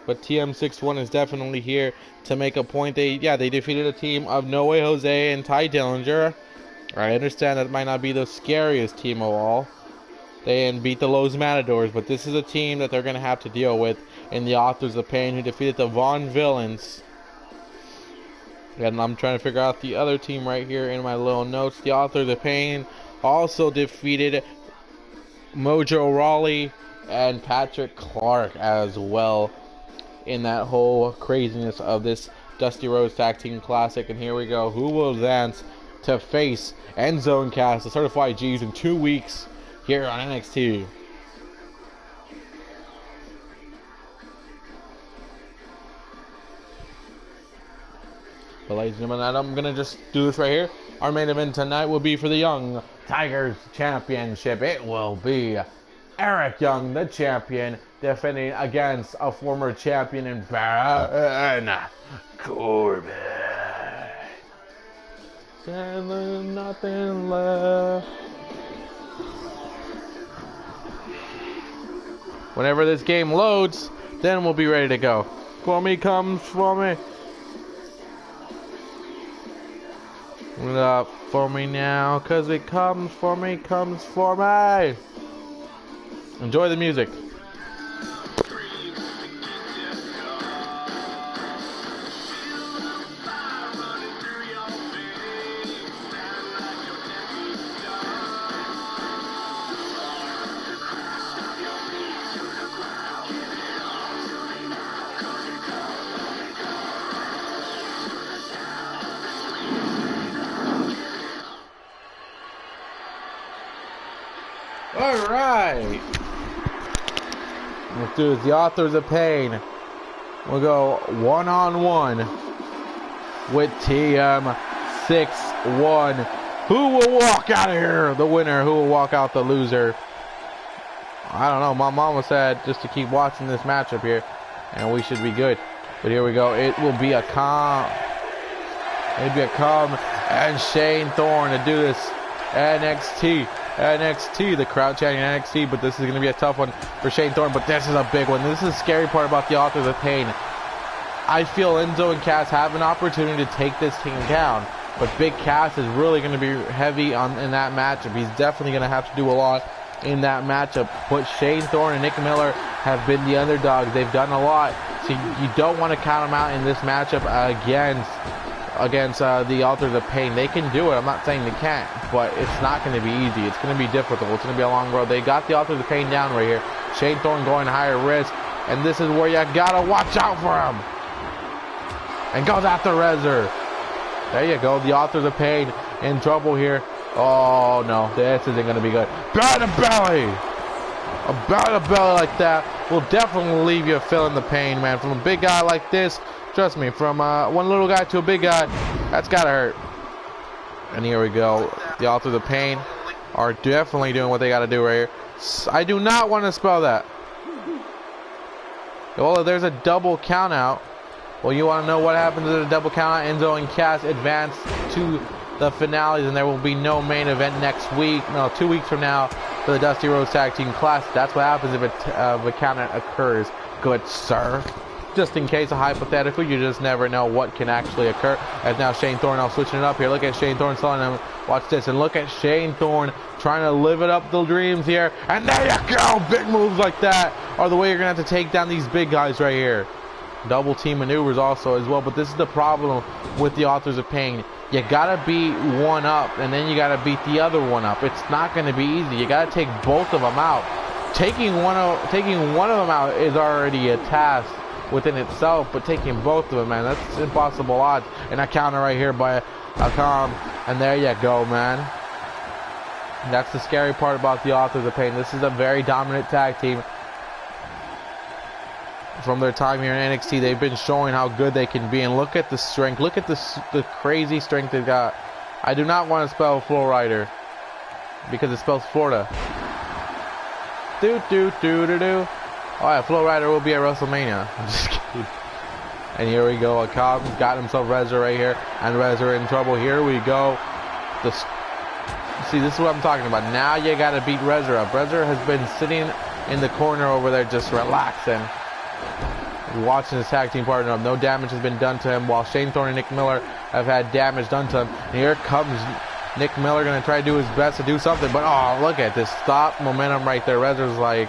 But TM61 is definitely here to make a point. They defeated a team of No Way Jose and Ty Dillinger. I understand that might not be the scariest team of all. They beat the Los Matadors, but this is a team that they're going to have to deal with in the Authors of Pain, who defeated the Von Villains. And I'm trying to figure out the other team right here in my little notes. The Authors of Pain also defeated Mojo Rawley and Patrick Clark as well in that whole craziness of this Dusty Rhodes Tag Team Classic. And here we go. Who will advance to face Enzo and Cass, the Certified G's, in 2 weeks here on NXT? But ladies and gentlemen, I'm going to just do this right here. Our main event tonight will be for the Young Tigers Championship. It will be Eric Young, the champion, defending against a former champion in Baron Corbin. Nothing left. Whenever this game loads, then we'll be ready to go. For me comes for me. Up for me now, cause it comes for me, comes for me. Enjoy the music. Alright. Let's do this. The Authors of Pain. We'll go one-on-one with TM61. Who will walk out of here? The winner. Who will walk out the loser? I don't know. My mama said just to keep watching this matchup here, and we should be good. But here we go. It will be a calm. It'll be a calm and Shane Thorne to do this. NXT, the crowd chanting NXT, but this is going to be a tough one for Shane Thorne, but this is a big one. This is the scary part about the Authors of Pain. I feel Enzo and Cass have an opportunity to take this team down, but Big Cass is really going to be heavy in that matchup. He's definitely going to have to do a lot in that matchup, but Shane Thorne and Nick Miller have been the underdogs. They've done a lot, so you don't want to count them out in this matchup against the Authors of Pain. They can do it. I'm not saying they can't, but it's not going to be easy. It's going to be difficult. It's going to be a long road. They got the Authors of Pain down right here. Shane Thorne going higher risk, and this is where you gotta watch out for him. And goes after Rezzer. There you go. The Authors of Pain in trouble here. Oh no, this isn't going to be good. Belly to belly. A belly to belly like that will definitely leave you feeling the pain, man. From a big guy like this, trust me, from one little guy to a big guy, that's gotta hurt. And here we go. The Authors of Pain are definitely doing what they gotta do right here. I do not want to spell that. Well, there's a double count out. Well, you want to know what happens at a double count out? Enzo and Cass advance to the finales, and there will be no main event next week. No, 2 weeks from now for the Dusty Rhodes Tag Team Classic. That's what happens if a count out occurs. Good sir. Just in case, a hypothetical, you just never know what can actually occur. As now Shane Thorne now switching it up here. Look at Shane Thorne telling him, watch this, and look at Shane Thorne trying to live it up the dreams here. And there you go. Big moves like that are the way you're going to have to take down these big guys right here. Double team maneuvers also as well, but this is the problem with the Authors of Pain. You gotta beat one up, and then you gotta beat the other one up. It's not gonna be easy. You gotta take both of them out. Taking one of them out is already a task within itself, but taking both of them, man, that's impossible odds. And a counter right here by a calm, and there you go, man. And that's the scary part about the Authors of Pain. This is a very dominant tag team. From their time here in NXT, they've been showing how good they can be, and look at the strength. Look at the crazy strength they've got. I do not want to spell Flow Rider because it spells Florida. Oh yeah, Flow Rider will be at WrestleMania. I'm just kidding. And here we go. Cobb's got himself Rezzer right here, and Rezzer in trouble. Here we go. See, this is what I'm talking about. Now you got to beat Rezzer up. Rezzer has been sitting in the corner over there just relaxing, watching his tag team partner up. No damage has been done to him, while Shane Thorne and Nick Miller have had damage done to him. And here comes Nick Miller, going to try to do his best to do something, but oh, look at this stop momentum right there. Rezzer's like,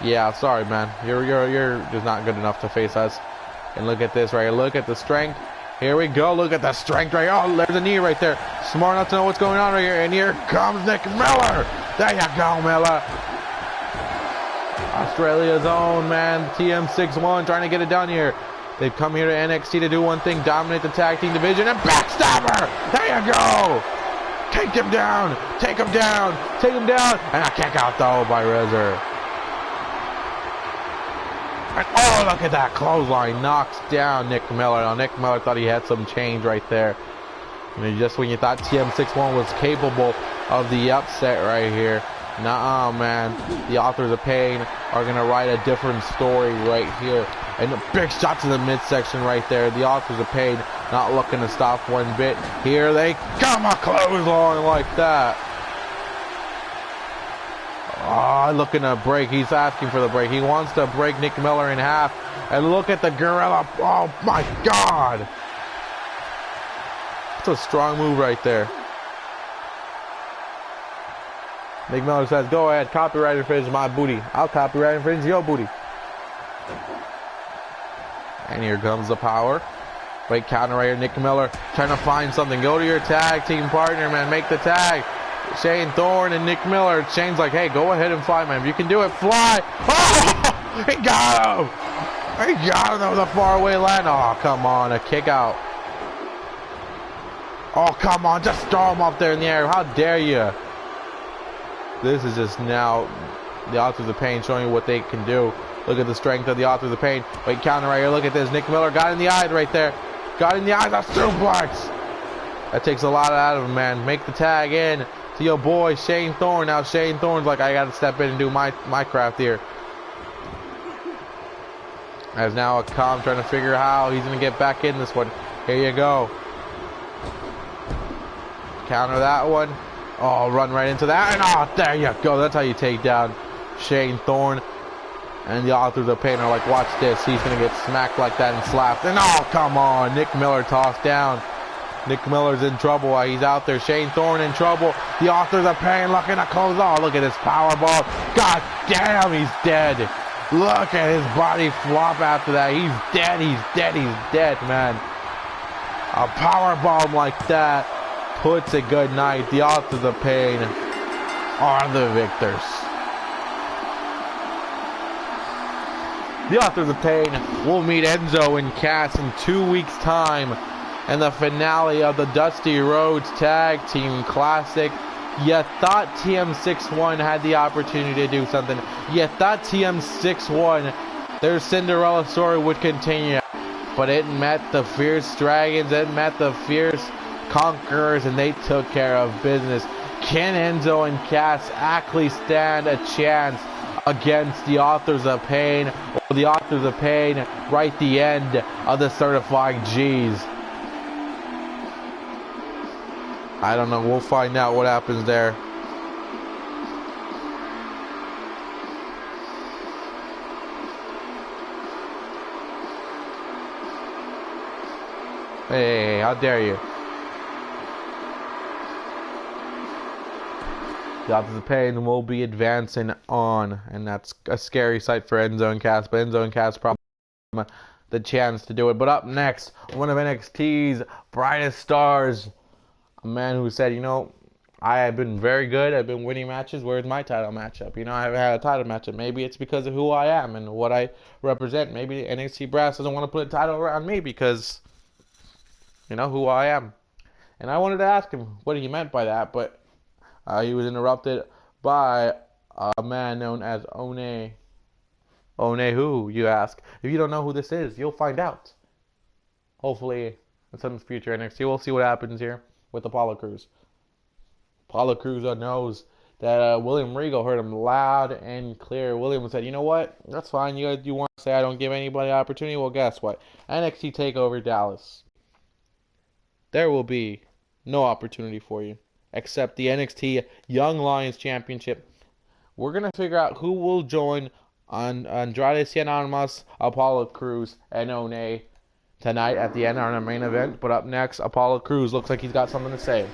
yeah, sorry, man, you're just not good enough to face us. And look at this right here. Look at the strength. Here we go. Look at the strength right here. Oh, there's a knee right there. Smart enough to know what's going on right here. And here comes Nick Miller. There you go, Miller. Australia's own, man. TM61 trying to get it done here. They've come here to NXT to do one thing, dominate the tag team division, and backstabber! There you go! Take him down! Take him down! Take him down! And a kick out, though, by Rezzer. And oh, look at that clothesline. Knocks down Nick Miller. Now, Nick Miller thought he had some change right there. You know, just when you thought TM61 was capable of the upset right here. Nuh-uh, man. The Authors of Pain are going to write a different story right here. And a big shot to the midsection right there. The Authors of Pain not looking to stop one bit. Here they come, a clothesline like that. Oh, looking to break. He's asking for the break. He wants to break Nick Miller in half. And look at the gorilla. Oh, my God. That's a strong move right there. Nick Miller says, go ahead, copyright infringe my booty. I'll copyright infringe your booty. And here comes the power. Wait, counter right here. Nick Miller trying to find something. Go to your tag team partner, man. Make the tag. Shane Thorne and Nick Miller. Shane's like, hey, go ahead and fly, man. If you can do it, fly. Oh, he got him. He got him. That was a faraway land. Oh, come on. A kick out. Oh, come on. Just throw him up there in the air. How dare you? This is just now the Authors of Pain showing you what they can do. Look at the strength of the Authors of Pain. Wait, counter right here. Look at this. Nick Miller got in the eyes right there. Got in the eyes. That's suplex. That takes a lot out of him, man. Make the tag in to your boy Shane Thorne. Now Shane Thorne's like, I got to step in and do my craft here. As now a Calm trying to figure out how he's going to get back in this one. Here you go. Counter that one. Oh, run right into that. And oh, there you go. That's how you take down Shane Thorne. And the Authors of Pain are like, watch this. He's going to get smacked like that and slapped. And oh, come on. Nick Miller tossed down. Nick Miller's in trouble while he's out there. Shane Thorne in trouble. The Authors of Pain looking to close. Oh, look at this powerball. God damn, he's dead. Look at his body flop after that. He's dead. He's dead. He's dead, man. A powerbomb like that puts a good night. The Authors of Pain are the victors. The Authors of Pain will meet Enzo and Cass in 2 weeks' time in the finale of the Dusty Rhodes Tag Team Classic. You thought TM61 had the opportunity to do something. You thought TM61, their Cinderella story would continue. But it met the Fierce Dragons, it met the Fierce Conquerors, and they took care of business. Can Enzo and Cass actually stand a chance against the Authors of Pain? Or the Authors of Pain right the end of the Certified G's? I don't know. We'll find out what happens there. Hey, how dare you? The Authors of Pain will be advancing on, and that's a scary sight for Enzo and Cass. But Enzo and Cass probably have the chance to do it. But up next, one of NXT's brightest stars. A man who said, you know, I have been very good. I've been winning matches. Where's my title matchup? You know, I haven't had a title matchup. Maybe it's because of who I am and what I represent. Maybe NXT Brass doesn't want to put a title around me because, you know, who I am. And I wanted to ask him what he meant by that, but he was interrupted by a man known as One. One who, you ask? If you don't know who this is, you'll find out. Hopefully, in some future NXT, we'll see what happens here with Apollo Crews. Apollo Crews knows that William Regal heard him loud and clear. William said, you know what? That's fine. You want to say I don't give anybody opportunity? Well, guess what? NXT TakeOver Dallas. There will be no opportunity for you except the NXT Young Lions Championship. We're going to figure out who will join on Andrade Cien Almas, Apollo Crews, and One tonight at the end on our main event. But up next, Apollo Crews looks like he's got something to say.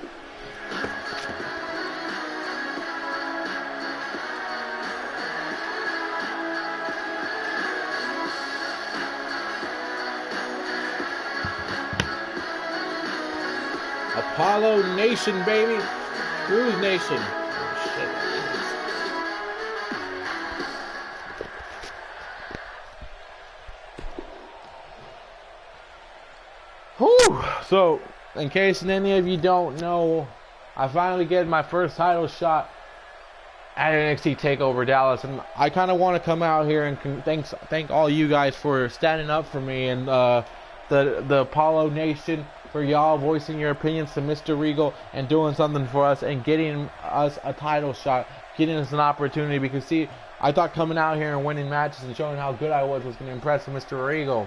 Apollo Nation, baby. Crews Nation. Oh, shit. Whew. So, in case any of you don't know, I finally get my first title shot at NXT TakeOver Dallas, and I kind of want to come out here and thank all you guys for standing up for me and the Apollo Nation, for y'all voicing your opinions to Mr. Regal and doing something for us and getting us a title shot, getting us an opportunity. Because see, I thought coming out here and winning matches and showing how good I was going to impress Mr. Regal.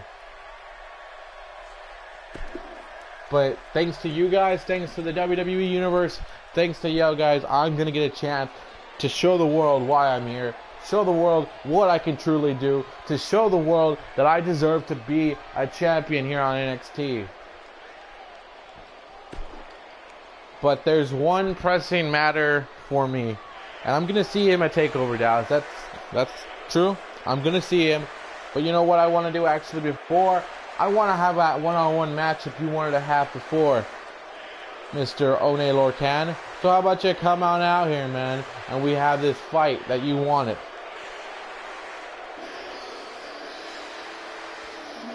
But thanks to you guys, thanks to the WWE Universe, thanks to you guys, I'm going to get a chance to show the world why I'm here, show the world what I can truly do, to show the world that I deserve to be a champion here on NXT. But there's one pressing matter for me, and I'm going to see him at TakeOver Dallas. That's true. I'm going to see him. But you know what I want to do actually before? I want to have that one-on-one matchup you wanted to have before, Mr. One Lorcan. So how about you come on out here, man, and we have this fight that you wanted.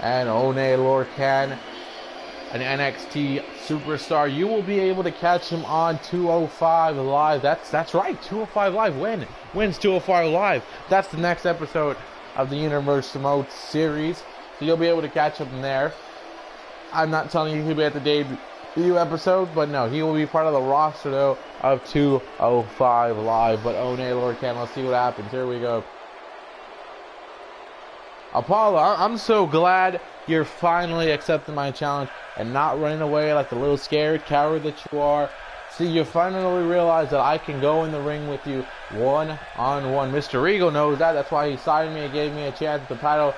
And One Lorcan an NXT superstar. You will be able to catch him on 205 Live. That's right, 205 Live. Wins 205 Live. That's the next episode of the Universe Mode series. So you'll be able to catch him there. I'm not telling you he'll be at the debut episode, but no, he will be part of the roster though of 205 Live. But One Lord Can, let's see what happens. Here we go. Apollo, I'm so glad you're finally accepting my challenge and not running away like the little scared coward that you are. See, you finally realize that I can go in the ring with you one-on-one. Mr. Regal knows that. That's why he signed me and gave me a chance at the title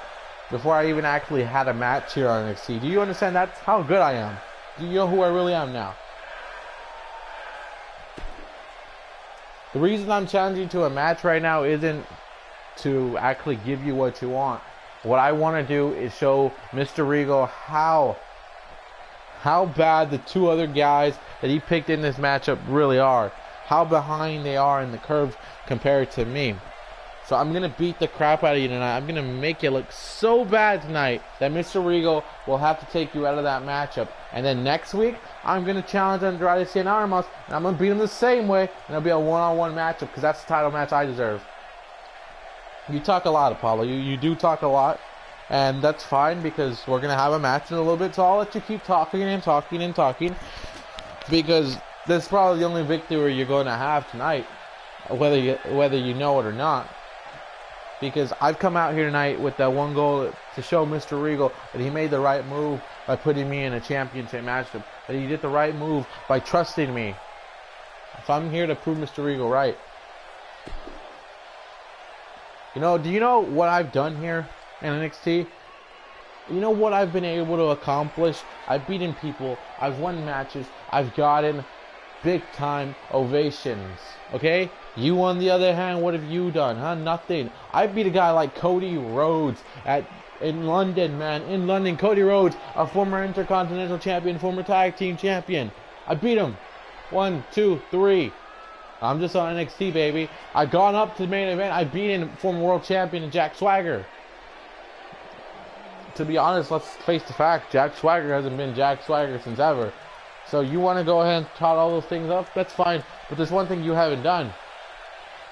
before I even actually had a match here on NXT. Do you understand? That's how good I am. Do you know who I really am now? The reason I'm challenging you to a match right now isn't to actually give you what you want. What I want to do is show Mr. Regal how bad the two other guys that he picked in this matchup really are. How behind they are in the curve compared to me. So I'm going to beat the crap out of you tonight. I'm going to make you look so bad tonight that Mr. Regal will have to take you out of that matchup. And then next week, I'm going to challenge Andrade Cien Almas, and I'm going to beat him the same way, and it'll be a one-on-one matchup because that's the title match I deserve. You talk a lot, Apollo. You do talk a lot, and that's fine because we're going to have a match in a little bit, so I'll let you keep talking and talking and talking because this is probably the only victory you're going to have tonight, whether you know it or not. Because I've come out here tonight with that one goal to show Mr. Regal that he made the right move by putting me in a championship matchup, that he did the right move by trusting me. So I'm here to prove Mr. Regal right. You know, do you know what I've done here in NXT? You know what I've been able to accomplish? I've beaten people, I've won matches, I've gotten big time ovations. Okay? You on the other hand, what have you done? Huh? Nothing. I beat a guy like Cody Rhodes in London, man. In London, Cody Rhodes, a former Intercontinental Champion, former Tag Team Champion. I beat him. 1, 2, 3. I'm just on NXT, baby. I've gone up to the main event. I beat a former World Champion, Jack Swagger. To be honest, let's face the fact, Jack Swagger hasn't been Jack Swagger since ever. So you want to go ahead and tot all those things up? That's fine. But there's one thing you haven't done.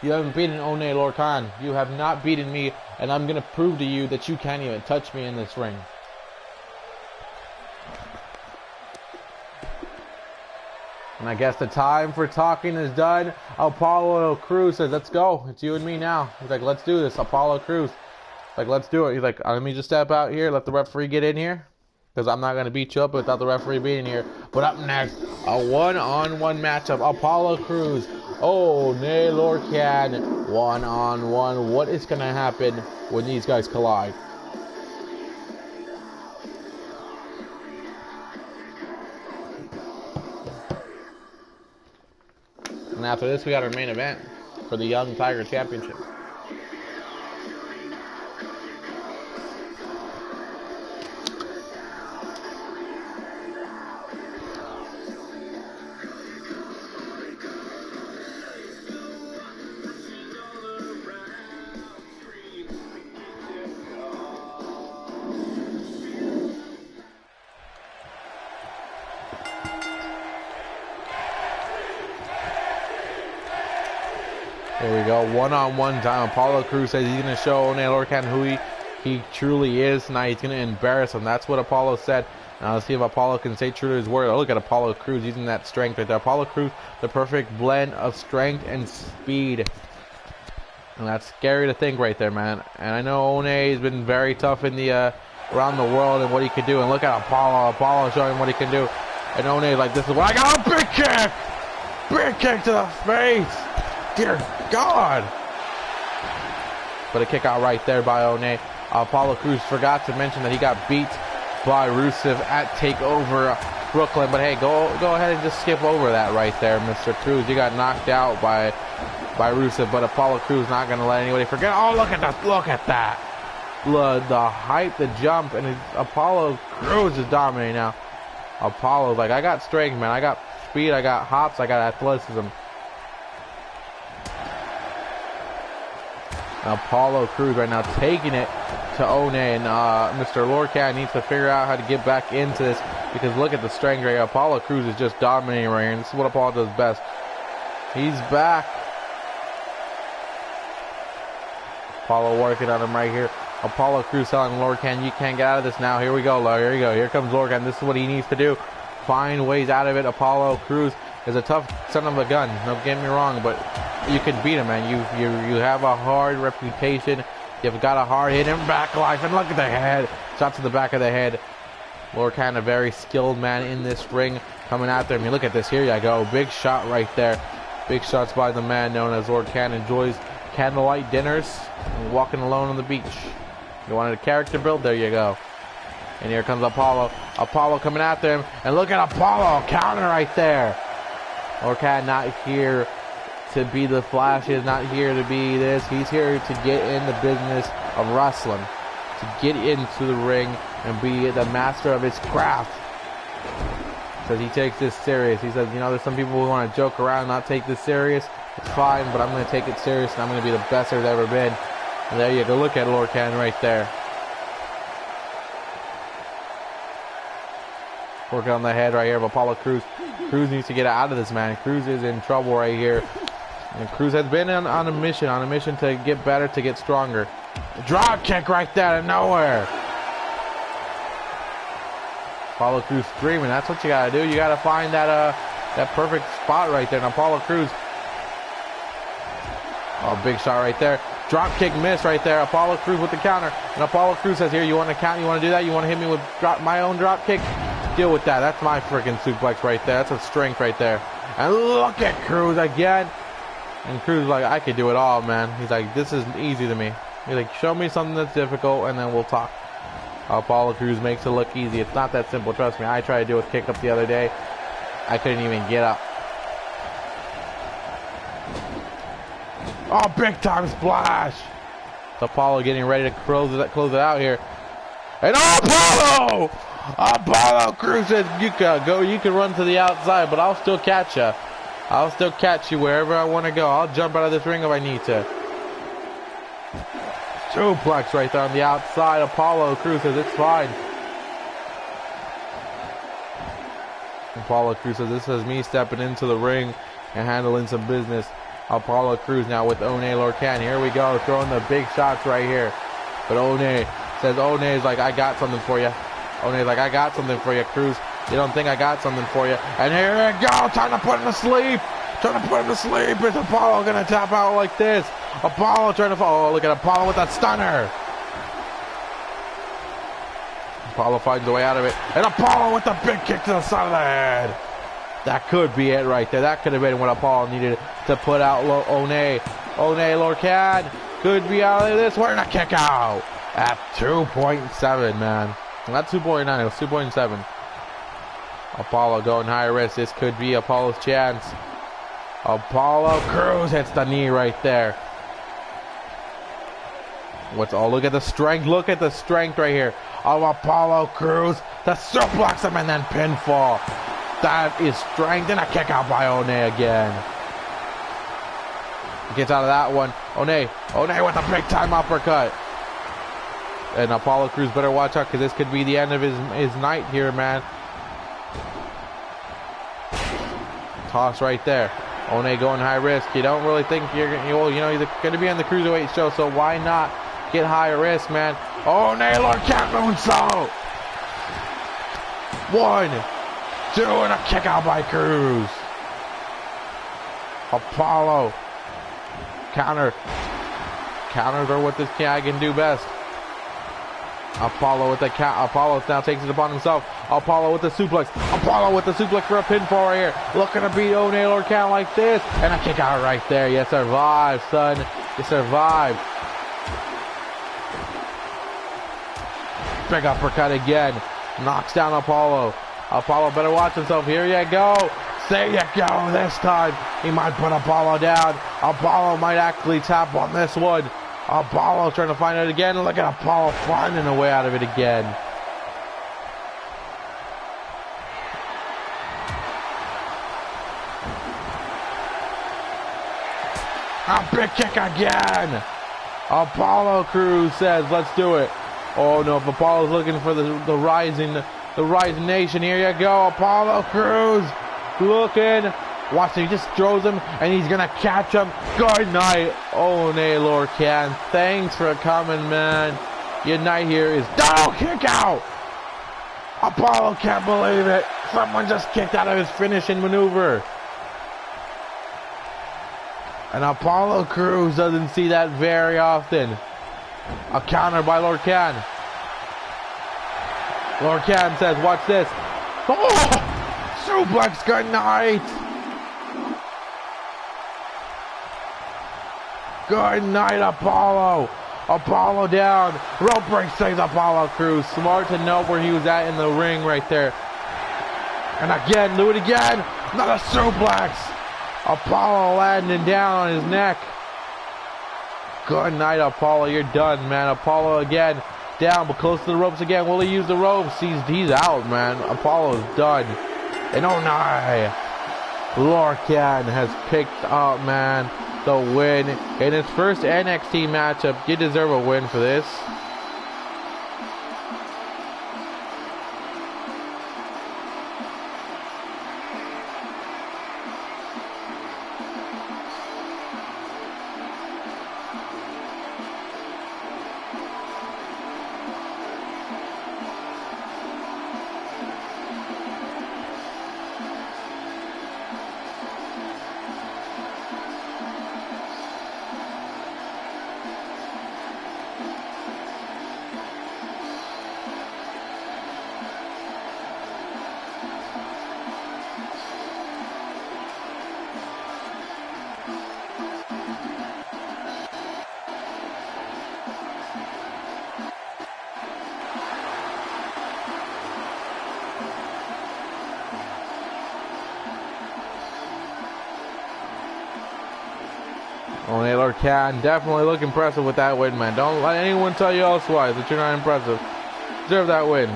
You haven't beaten One Lord Khan. You have not beaten me, and I'm going to prove to you that you can't even touch me in this ring. And I guess the time for talking is done. Apollo Crews says, let's go. It's you and me now. He's like, let's do this. Apollo Crews. Like, let's do it. He's like, let me just step out here. Let the referee get in here. Because I'm not going to beat you up without the referee being here. But up next, a one-on-one matchup. Apollo Crews. Oh, nay, Lord Can. One-on-one. What is going to happen when these guys collide? And after this, we got our main event for the Young Tiger Championship. There we go, one-on-one time. Apollo Crews says he's going to show One Lord Can who he truly is. Now he's going to embarrass him. That's what Apollo said. Now let's see if Apollo can stay true to his word. Oh, look at Apollo Crews using that strength right there. Apollo Crews, the perfect blend of strength and speed. And that's scary to think right there, man. And I know One has been very tough in the around the world and what he can do. And look at Apollo showing what he can do. And One like, this is what I got. A big kick! Big kick to the face! Dear God! But a kick out right there by One. Apollo Crews forgot to mention that he got beat by Rusev at TakeOver Brooklyn. But hey, go ahead and just skip over that right there, Mr. Crews. You got knocked out by Rusev, but Apollo Crews not going to let anybody forget. Oh, look at that! Look at that! The height, the jump, and Apollo Crews is dominating now. Apollo's like, I got strength, man. I got speed. I got hops. I got athleticism. Apollo Crews right now taking it to One, and Mr. Lord Can needs to figure out how to get back into this because look at the strength right here. Apollo Crews is just dominating right here, and this is what Apollo does best. He's back. Apollo working on him right here. Apollo Crews telling Lorcan, you can't get out of this now. Here we go, Lord. Here we go. Here comes Lorcan. This is what he needs to do. Find ways out of it. Apollo Crews is a tough son of a gun. Don't get me wrong, but you can beat him, man. You have a hard reputation. You've got a hard hitting back life, and look at the head. Shot to the back of the head. Lorcan, a very skilled man in this ring, coming after him. You look at this. Here you go. Big shot right there. Big shots by the man known as Lorcan. Enjoys candlelight dinners and walking alone on the beach. You wanted a character build? There you go. And here comes Apollo. Apollo coming after him. And look at Apollo. Counter right there. Lorcan not here to be the Flash. Is not here to be this. He's here to get in the business of wrestling. To get into the ring and be the master of his craft. Because he takes this serious. He says, you know, there's some people who want to joke around and not take this serious. It's fine, but I'm going to take it serious, and I'm going to be the best there's ever been. And there you go. Look at Lorcan right there. Working on the head right here of Apollo Crews. Crews needs to get out of this, man. Crews is in trouble right here. And Crews has been on a mission to get better, to get stronger. Drop kick right there out of nowhere. Apollo Crews screaming. That's what you got to do. You got to find that perfect spot right there. And Apollo Crews. Oh, big shot right there. Drop kick miss right there. Apollo Crews with the counter. And Apollo Crews says, here, you want to count? You want to do that? You want to hit me with my own drop kick? Deal with that. That's my freaking suplex right there. That's a strength right there. And look at Crews again. And Crews is like, I could do it all, man. He's like, this is easy to me. He's like, show me something that's difficult, and then we'll talk. Apollo Crews makes it look easy. It's not that simple. Trust me. I tried to do a kick up the other day. I couldn't even get up. Oh, big time splash! It's Apollo getting ready to close it out here. And Apollo! Apollo Crews says, you can run to the outside, but I'll still catch you. I'll still catch you wherever I want to go. I'll jump out of this ring if I need to. Suplex right there on the outside. Apollo Crews says, it's fine. Apollo Crews says, this is me stepping into the ring and handling some business. Apollo Crews now with One Lorcan. Here we go, throwing the big shots right here. But One says, One's like, I got something for you. One's like, I got something for you, Crews. You don't think I got something for you? And here we go, time to put him to sleep. Trying to put him to sleep. Is Apollo going to tap out like this? Apollo trying to fall. Oh, look at Apollo with that stunner. Apollo finds a way out of it. And Apollo with the big kick to the side of the head. That could be it right there. That could have been what Apollo needed to put out One. One Lorcan could be out of this. We're going to kick out at 2.7, man. Not 2.9, it was 2.7. Apollo going high risk. This could be Apollo's chance. Apollo Crews hits the knee right there. Look at the strength. Look at the strength right here of Apollo Crews to suplex him and then pinfall. That is strength, and a kick out by One again. Gets out of that one. One with a big time uppercut. And Apollo Crews better watch out, because this could be the end of his night here, man. Toss right there. One going high risk. You don't really think you're going to be on the Cruiserweight show, so why not get high risk, man? One Lorcan moonsault. 1, 2, and a kick out by Crews. Apollo. Counters are what this guy can do best. Apollo with the Apollo now takes it upon himself. Apollo with the suplex. Apollo with the suplex for a pinfall right here. Looking to beat One Lorcan like this. And a kick out right there. You survived, son. You survived. Big uppercut again. Knocks down Apollo. Apollo better watch himself. Here you go. There you go. This time he might put Apollo down. Apollo might actually tap on this one. Apollo trying to find it again. Look at Apollo finding a way out of it again. A big kick again. Apollo Crews says, let's do it. Oh no, if Apollo's looking for the rising the Rising Nation. Here you go, Apollo Crews looking. Watch, he just throws him, and he's gonna catch him. Good night, One Lorcan. Thanks for coming, man. Your night here is kick out. Apollo can't believe it. Someone just kicked out of his finishing maneuver. And Apollo Crews doesn't see that very often. A counter by Lorcan. Lorcan says, watch this. Suplex, good night. Good night, Apollo. Apollo down. Rope break saves Apollo Crews. Smart to know where he was at in the ring right there. And again, do it again. Another suplex. Apollo landing down on his neck. Good night, Apollo. You're done, man. Apollo again. Down, but close to the ropes again. Will he use the ropes? He's out, man. Apollo's done. And oh no. Lorcan has picked up, man, the win in his first NXT matchup. You deserve a win for this. Lorcan definitely look impressive with that win, man. Don't let anyone tell you elsewise that you're not impressive. Deserve that win.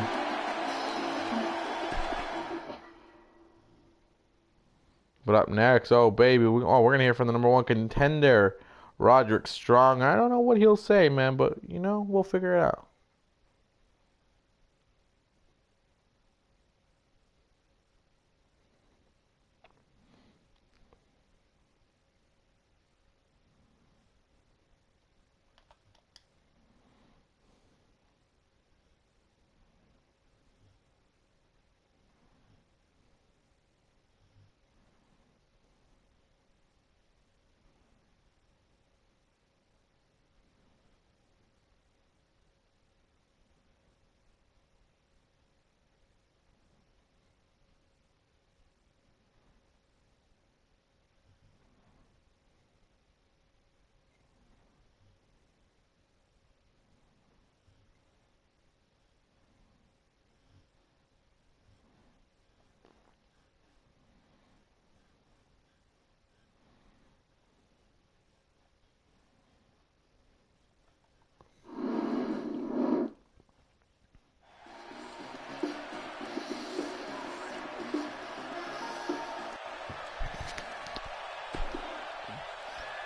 But up next, oh baby, we're gonna hear from the #1 contender, Roderick Strong. I don't know what he'll say, man, but you know, we'll figure it out.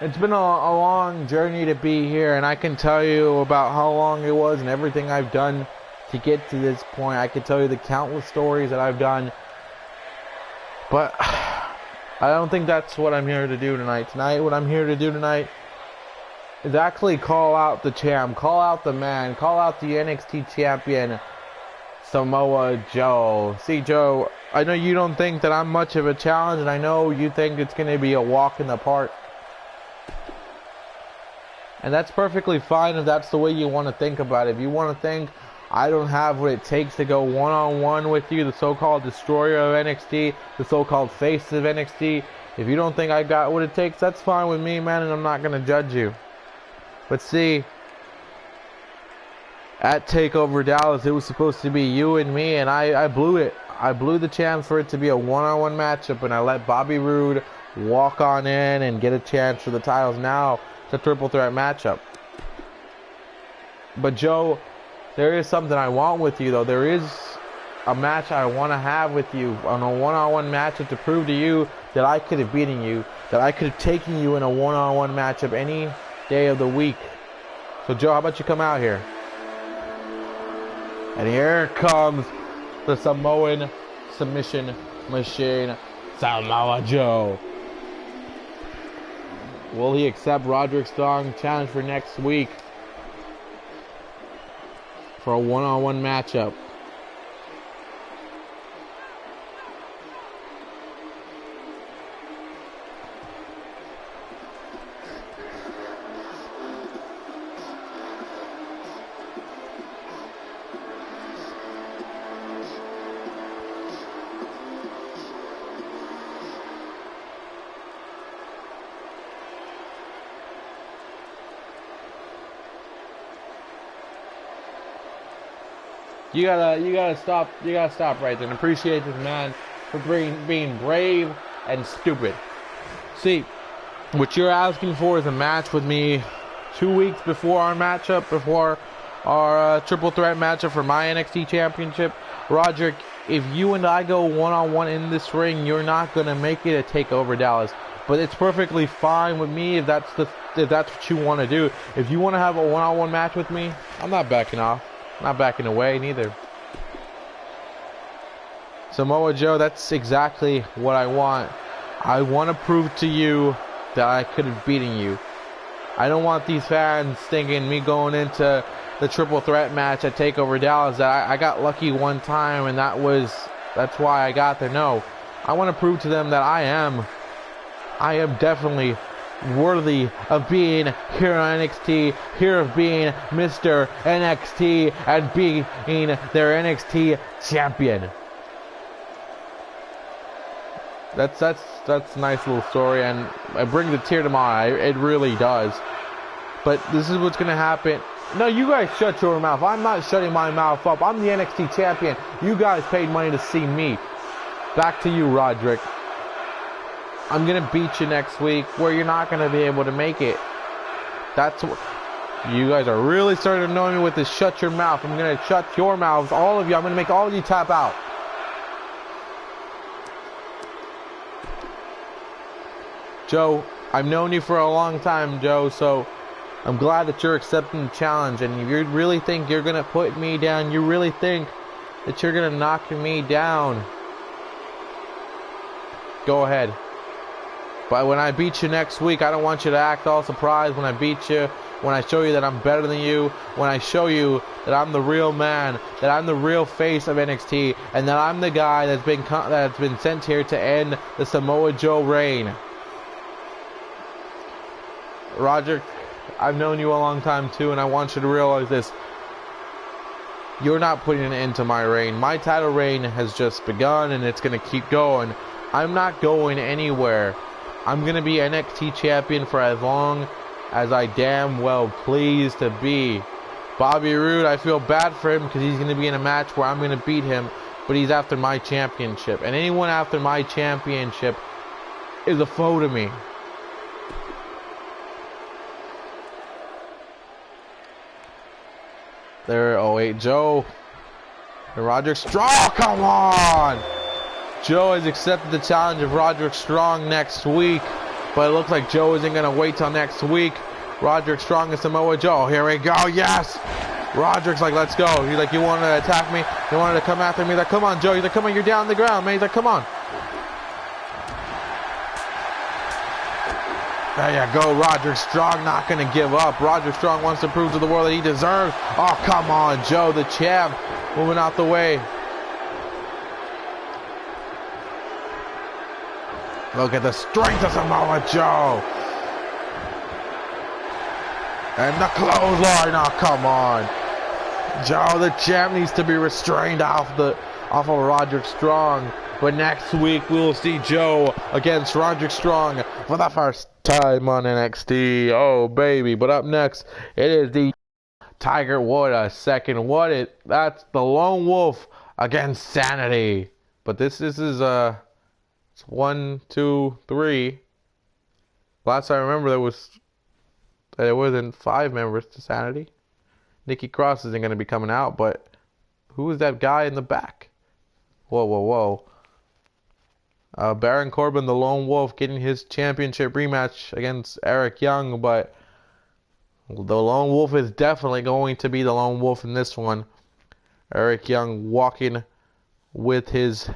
It's been a long journey to be here, and I can tell you about how long it was and everything I've done to get to this point. I can tell you the countless stories that I've done, but I don't think that's what I'm here to do tonight. What I'm here to do tonight is actually call out the champ, call out the man, call out the NXT champion, Samoa Joe. See, Joe, I know you don't think that I'm much of a challenge, and I know you think it's going to be a walk in the park. And that's perfectly fine if that's the way you want to think about it. If you want to think I don't have what it takes to go one-on-one with you, the so-called destroyer of NXT, the so-called face of NXT, if you don't think I got what it takes, that's fine with me, man, and I'm not going to judge you. But see, at TakeOver Dallas, it was supposed to be you and me, and I blew it. I blew the chance for it to be a one-on-one matchup, and I let Bobby Roode walk on in and get a chance for the titles. Now it's a triple threat matchup. But Joe, there is something I want with you, though. There is a match I want to have with you on a one-on-one matchup to prove to you that I could have beaten you, that I could have taken you in a one-on-one matchup any day of the week. So Joe, how about you come out here? And here comes the Samoan submission machine, Samoa Joe. Will he accept Roderick Strong's challenge for next week for a one-on-one matchup? You gotta stop right there and appreciate this man for being brave and stupid. See, what you're asking for is a match with me 2 weeks before our matchup, before our triple threat matchup for my NXT championship. Roderick, if you and I go one-on-one in this ring, you're not gonna make it a takeover Dallas. But it's perfectly fine with me if that's what you want to do. If you want to have a one-on-one match with me, I'm not backing off. Not backing away, neither. Samoa Joe, that's exactly what I want. I want to prove to you that I could have beaten you. I don't want these fans thinking me going into the triple threat match at TakeOver Dallas that I got lucky one time and that's why I got there. No, I want to prove to them that I am definitely worthy of being here on NXT, here of being Mr. NXT and being their NXT champion. That's a nice little story, and it brings a tear to my eye. It really does. But this is what's gonna happen. No, you guys shut your mouth. I'm not shutting my mouth up. I'm the NXT champion. You guys paid money to see me. Back to you, Roderick. I'm going to beat you next week where you're not going to be able to make it. That's what... You guys are really starting to know me with this shut your mouth. I'm going to shut your mouths, all of you. I'm going to make all of you tap out. Joe, I've known you for a long time, Joe, so I'm glad that you're accepting the challenge. And if you really think you're going to put me down, you really think that you're going to knock me down, go ahead. But when I beat you next week, I don't want you to act all surprised when I beat you, when I show you that I'm better than you, when I show you that I'm the real man, that I'm the real face of NXT, and that I'm the guy that's been sent here to end the Samoa Joe reign. Roger, I've known you a long time too, and I want you to realize this. You're not putting an end to my reign. My title reign has just begun, and it's going to keep going. I'm not going anywhere. I'm going to be NXT champion for as long as I damn well please to be. Bobby Roode, I feel bad for him because he's going to be in a match where I'm going to beat him, but he's after my championship. And anyone after my championship is a foe to me. There, oh wait, Joe. Roderick Strong, oh, come on! Joe has accepted the challenge of Roderick Strong next week, but it looks like Joe isn't going to wait till next week. Roderick Strong and Samoa Joe, here we go, yes! Roderick's like, let's go. He's like, you wanted to attack me? You wanted to come after me? He's like, come on, Joe. He's like, come on, you're down on the ground, man. He's like, come on. There you go, Roderick Strong not going to give up. Roderick Strong wants to prove to the world that he deserves. Oh, come on, Joe, the champ, moving out the way. Look at the strength of Samoa Joe. And the clothesline, oh, come on. Joe, the champ, needs to be restrained off of Roderick Strong. But next week, we'll see Joe against Roderick Strong for the first time on NXT. Oh, baby. But up next, it is the Tiger Woods second. That's the Lone Wolf against Sanity. But this is it's 1, 2, 3. Last I remember, there wasn't 5 members to Sanity. Nikki Cross isn't going to be coming out, but who is that guy in the back? Whoa, whoa, whoa. Baron Corbin, the Lone Wolf, getting his championship rematch against Eric Young, but the Lone Wolf is definitely going to be the Lone Wolf in this one. Eric Young walking with his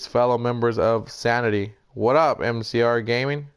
fellow members of Sanity. What up, MCR Gaming?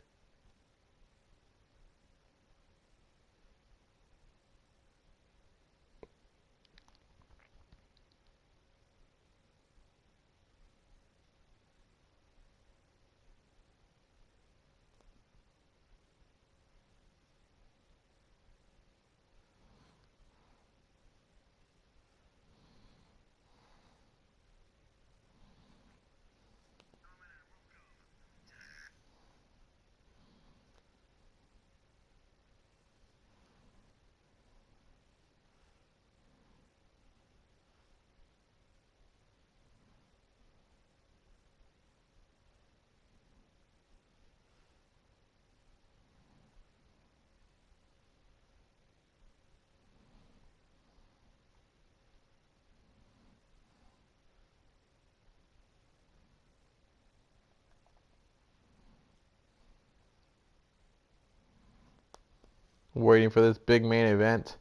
Waiting for this big main event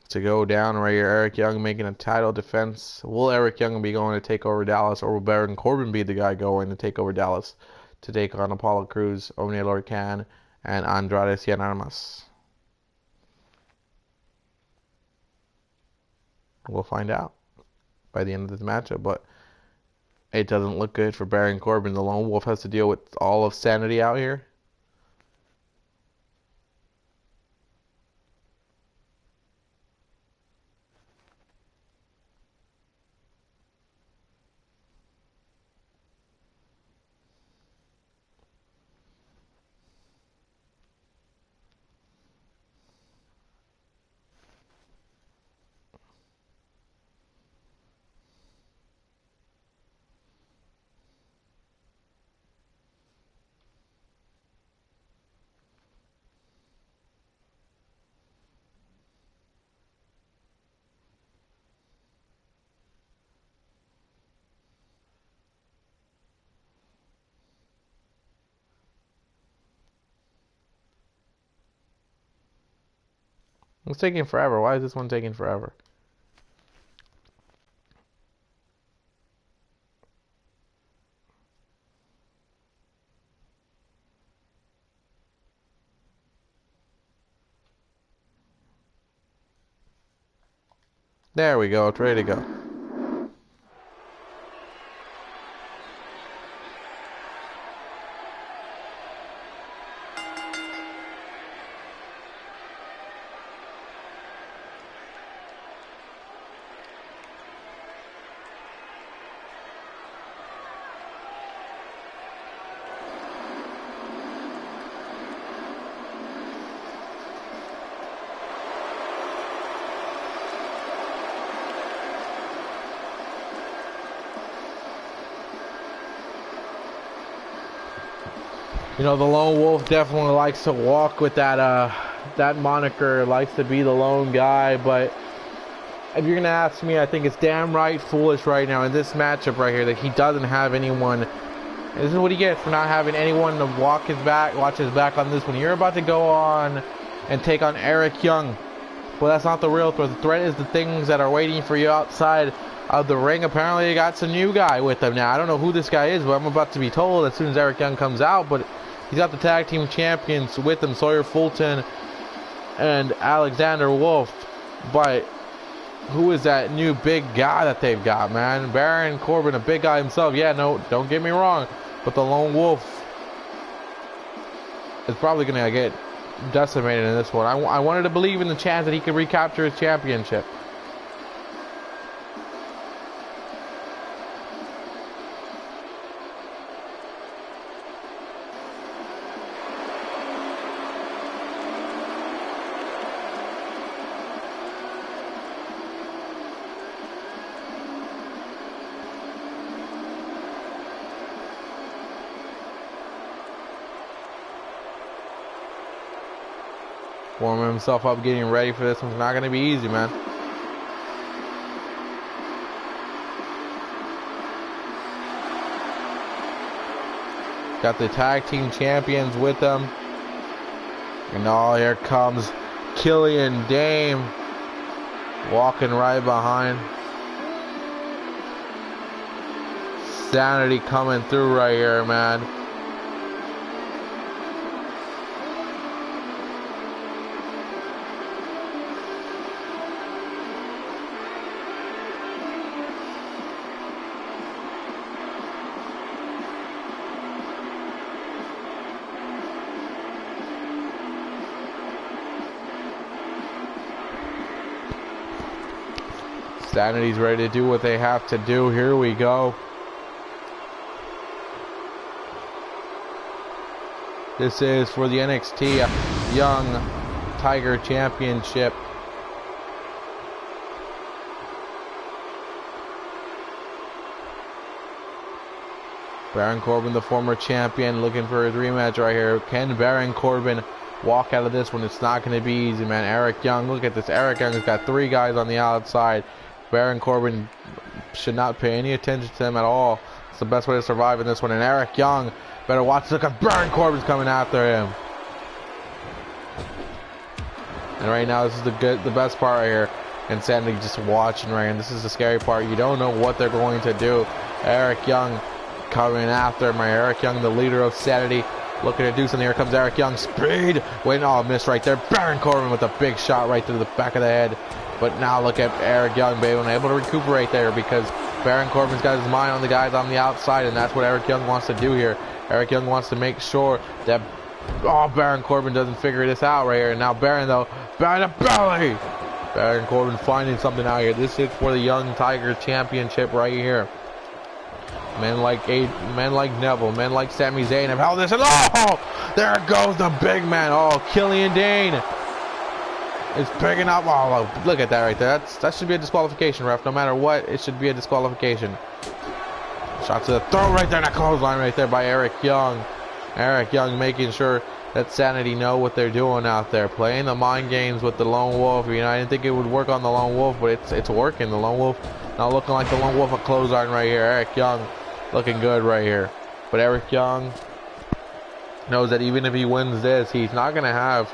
to go down right here. Eric Young making a title defense. Will Eric Young be going to take over Dallas, or will Baron Corbin be the guy going to take over Dallas to take on Apollo Crews, Omni Lorcan, and Andrade Cien Almas? We'll find out by the end of this matchup, but it doesn't look good for Baron Corbin. The Lone Wolf has to deal with all of Sanity out here. It's taking forever. Why is this one taking forever? There we go. It's ready to go. You know, the Lone Wolf definitely likes to walk with that moniker, likes to be the lone guy, but if you're going to ask me, I think it's damn right foolish right now in this matchup right here that he doesn't have anyone. And this is what he gets for not having anyone to watch his back on this one. You're about to go on and take on Eric Young. Well, that's not the real threat. The threat is the things that are waiting for you outside of the ring. Apparently, you got some new guy with him now. I don't know who this guy is, but I'm about to be told as soon as Eric Young comes out, but he's got the tag team champions with him, Sawyer Fulton and Alexander Wolf. But who is that new big guy that they've got, man? Baron Corbin, a big guy himself. Yeah, no, don't get me wrong. But the Lone Wolf is probably going to get decimated in this one. I wanted to believe in the chance that he could recapture his championship. Warming himself up, getting ready for this one's not going to be easy, man. Got the tag team champions with them. And oh, here comes Killian Dane walking right behind. Sanity coming through right here, man. Sanity's ready to do what they have to do. Here we go. This is for the NXT Young Tiger Championship. Baron Corbin, the former champion, looking for his rematch right here. Can Baron Corbin walk out of this one? It's not going to be easy, man. Eric Young, look at this. Eric Young has got 3 guys on the outside. Baron Corbin should not pay any attention to them at all. It's the best way to survive in this one. And Eric Young better watch. Look at Baron Corbin's coming after him. And right now, this is the best part right here. And Sanity just watching right here. And this is the scary part. You don't know what they're going to do. Eric Young coming after him. Eric Young, the leader of Sanity, looking to do something. Here comes Eric Young. Speed. Wait, oh, miss right there. Baron Corbin with a big shot right to the back of the head. But now look at Eric Young being able to recuperate there because Baron Corbin's got his mind on the guys on the outside, and that's what Eric Young wants to do here. Eric Young wants to make sure that Baron Corbin doesn't figure this out right here. And now Baron, though, by the belly. Baron Corbin finding something out here. This is for the Young Tiger Championship right here. Men like Neville, men like Sami Zayn have held this, and oh, there goes the big man. Oh, Killian Dane is picking up. Oh, look at that right there. That should be a disqualification, ref. No matter what, it should be a disqualification. Shot to the throat right there. That clothesline right there by Eric Young. Eric Young making sure that Sanity know what they're doing out there, playing the mind games with the Lone Wolf. You know, I didn't think it would work on the Lone Wolf, but it's working. The Lone Wolf now looking like the Lone Wolf. A clothesline right here. Eric Young looking good right here. But Eric Young knows that even if he wins this, he's not going to have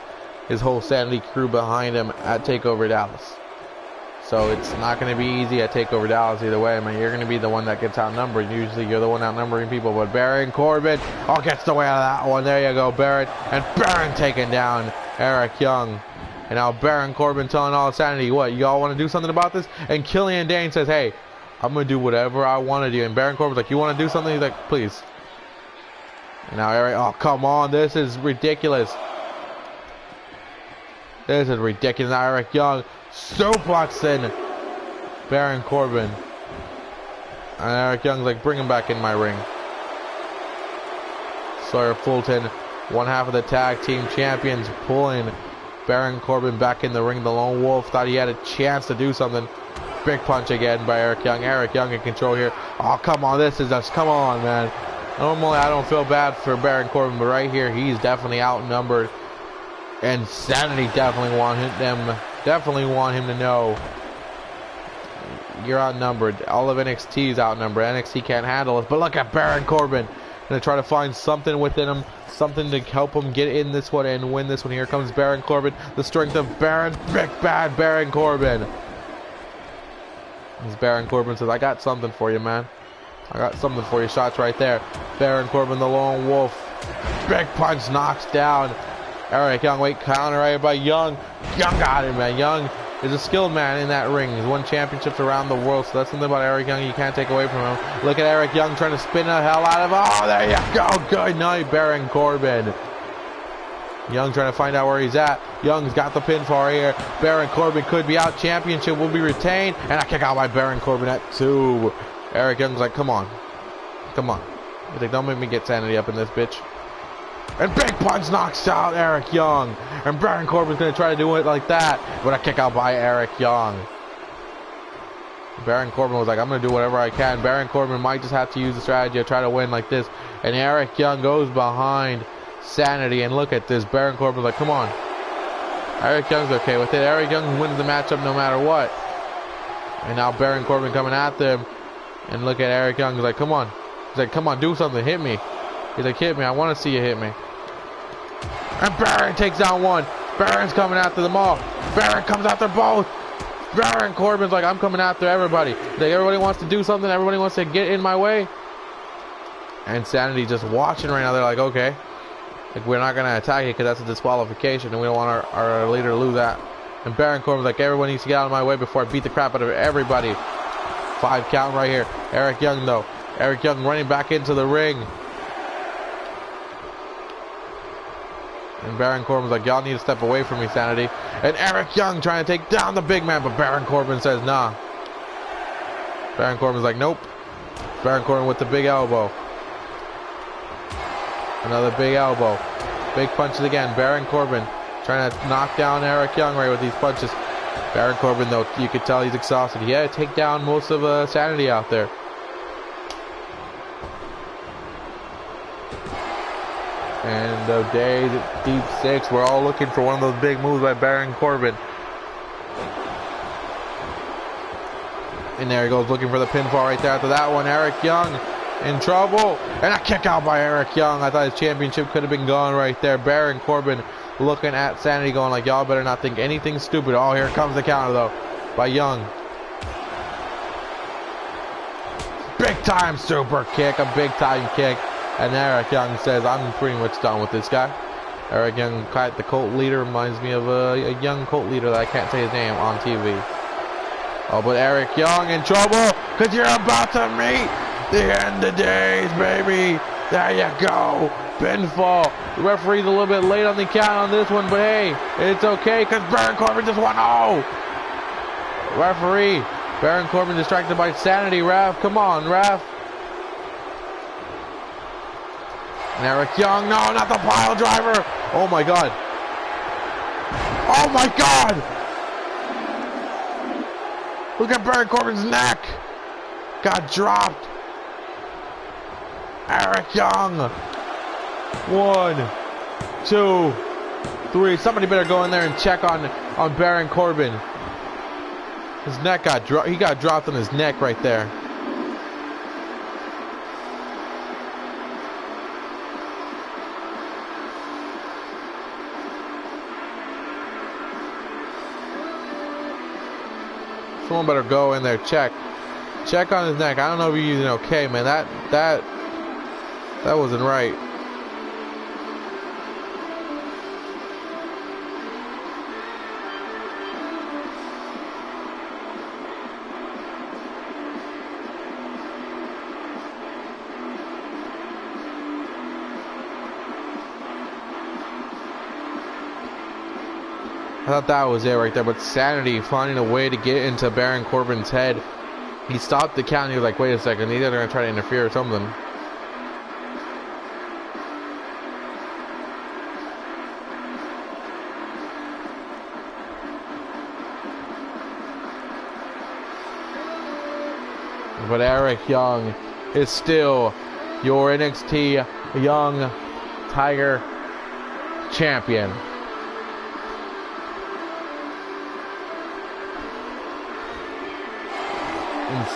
his whole Sanity crew behind him at TakeOver Dallas. So it's not going to be easy at TakeOver Dallas either way. I mean, you're going to be the one that gets outnumbered. Usually you're the one outnumbering people. But Baron Corbin, gets the way out of that one. There you go, Baron. And Baron taking down Eric Young. And now Baron Corbin telling all Sanity, what, y'all want to do something about this? And Killian Dane says, hey, I'm going to do whatever I want to do. And Baron Corbin's like, you want to do something? He's like, please. And now Eric, oh, come on. This is ridiculous. This is ridiculous. Now Eric Young suplexing Baron Corbin. And Eric Young's like, bring him back in my ring. Sawyer Fulton, one half of the tag team champions, pulling Baron Corbin back in the ring. The Lone Wolf thought he had a chance to do something. Big punch again by Eric Young. Eric Young in control here. Oh, come on. This is just, come on, man. Normally, I don't feel bad for Baron Corbin, but right here, he's definitely outnumbered. And Sanity definitely want him to know you're outnumbered. All of NXT is outnumbered. NXT can't handle it. But look at Baron Corbin. Gonna try to find something within him, something to help him get in this one and win this one. Here comes Baron Corbin. The strength of Baron, big bad Baron Corbin. As Baron Corbin says, I got something for you, man. I got something for you. Shots right there. Baron Corbin, the Lone Wolf. Big punch, knocks down Eric Young. Wait, counter right by Young. Young got him, man. Young is a skilled man in that ring. He's won championships around the world, so that's something about Eric Young you can't take away from him. Look at Eric Young trying to spin the hell out of him. Oh, there you go. Good night, Baron Corbin. Young trying to find out where he's at. Young's got the pinfall right here. Baron Corbin could be out. Championship will be retained. And a kick out by Baron Corbin at 2. Eric Young's like, come on. Come on. He's like, don't make me get Sanity up in this bitch. And big punch knocks out Eric Young. And Baron Corbin's going to try to do it like that. But a kick out by Eric Young. Baron Corbin was like, I'm going to do whatever I can. Baron Corbin might just have to use the strategy to try to win like this. And Eric Young goes behind Sanity. And look at this. Baron Corbin's like, come on. Eric Young's okay with it. Eric Young wins the matchup no matter what. And now Baron Corbin coming at them. And look at Eric Young. He's like, come on. He's like, come on, do something. Hit me. He's like, hit me. I want to see you hit me. And Baron takes down one. Baron's coming after them all. Baron comes after both. Baron Corbin's like, I'm coming after everybody. Like, everybody wants to do something. Everybody wants to get in my way. And Sanity just watching right now. They're like, okay, like we're not gonna attack it because that's a disqualification, and we don't want our leader to lose that. And Baron Corbin's like, everyone needs to get out of my way before I beat the crap out of everybody. 5 count right here. Eric Young though. Eric Young running back into the ring. And Baron Corbin's like, y'all need to step away from me, Sanity. And Eric Young trying to take down the big man, but Baron Corbin says, nah. Baron Corbin's like, nope. Baron Corbin with the big elbow. Another big elbow. Big punches again. Baron Corbin trying to knock down Eric Young right with these punches. Baron Corbin, though, you could tell he's exhausted. He had to take down most of Sanity out there. And the day, Deep 6, we're all looking for one of those big moves by Baron Corbin. And there he goes, looking for the pinfall right there. After that one, Eric Young in trouble. And a kick out by Eric Young. I thought his championship could have been gone right there. Baron Corbin looking at Sanity going like, y'all better not think anything stupid. Oh, here comes the counter though by Young. Big time super kick, a big time kick. And Eric Young says, I'm pretty much done with this guy. Eric Young, the cult leader, reminds me of a young cult leader that I can't say his name on TV. Oh, but Eric Young in trouble because you're about to meet the end of days, baby. There you go. Pinfall. The referee's a little bit late on the count on this one, but hey, it's okay because Baron Corbin just won. Oh! Referee. Baron Corbin distracted by Sanity. Ref, come on, ref. And Eric Young, no, not the pile driver. Oh my God. Oh my God. Look at Baron Corbin's neck. Got dropped. Eric Young. 1, 2, 3. Somebody better go in there and check on Baron Corbin. His neck got dropped. He got dropped on his neck right there. Someone better go in there, check on his neck. I don't know if you're using okay, man. That wasn't right. I thought that was it right there, but Sanity finding a way to get into Baron Corbin's head. He stopped the count and he was like, wait a second, either they're going to try to interfere or something. But Eric Young is still your NXT Young Tiger champion.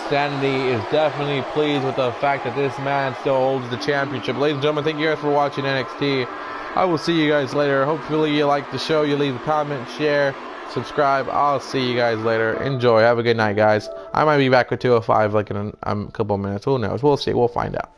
Sanity is definitely pleased with the fact that this man still holds the championship. Ladies and gentlemen, thank you guys for watching NXT. I will see you guys later. Hopefully you like the show. You leave a comment, share, subscribe. I'll see you guys later. Enjoy. Have a good night, guys. I might be back with 205 like in a couple minutes. Who knows? We'll see. We'll find out.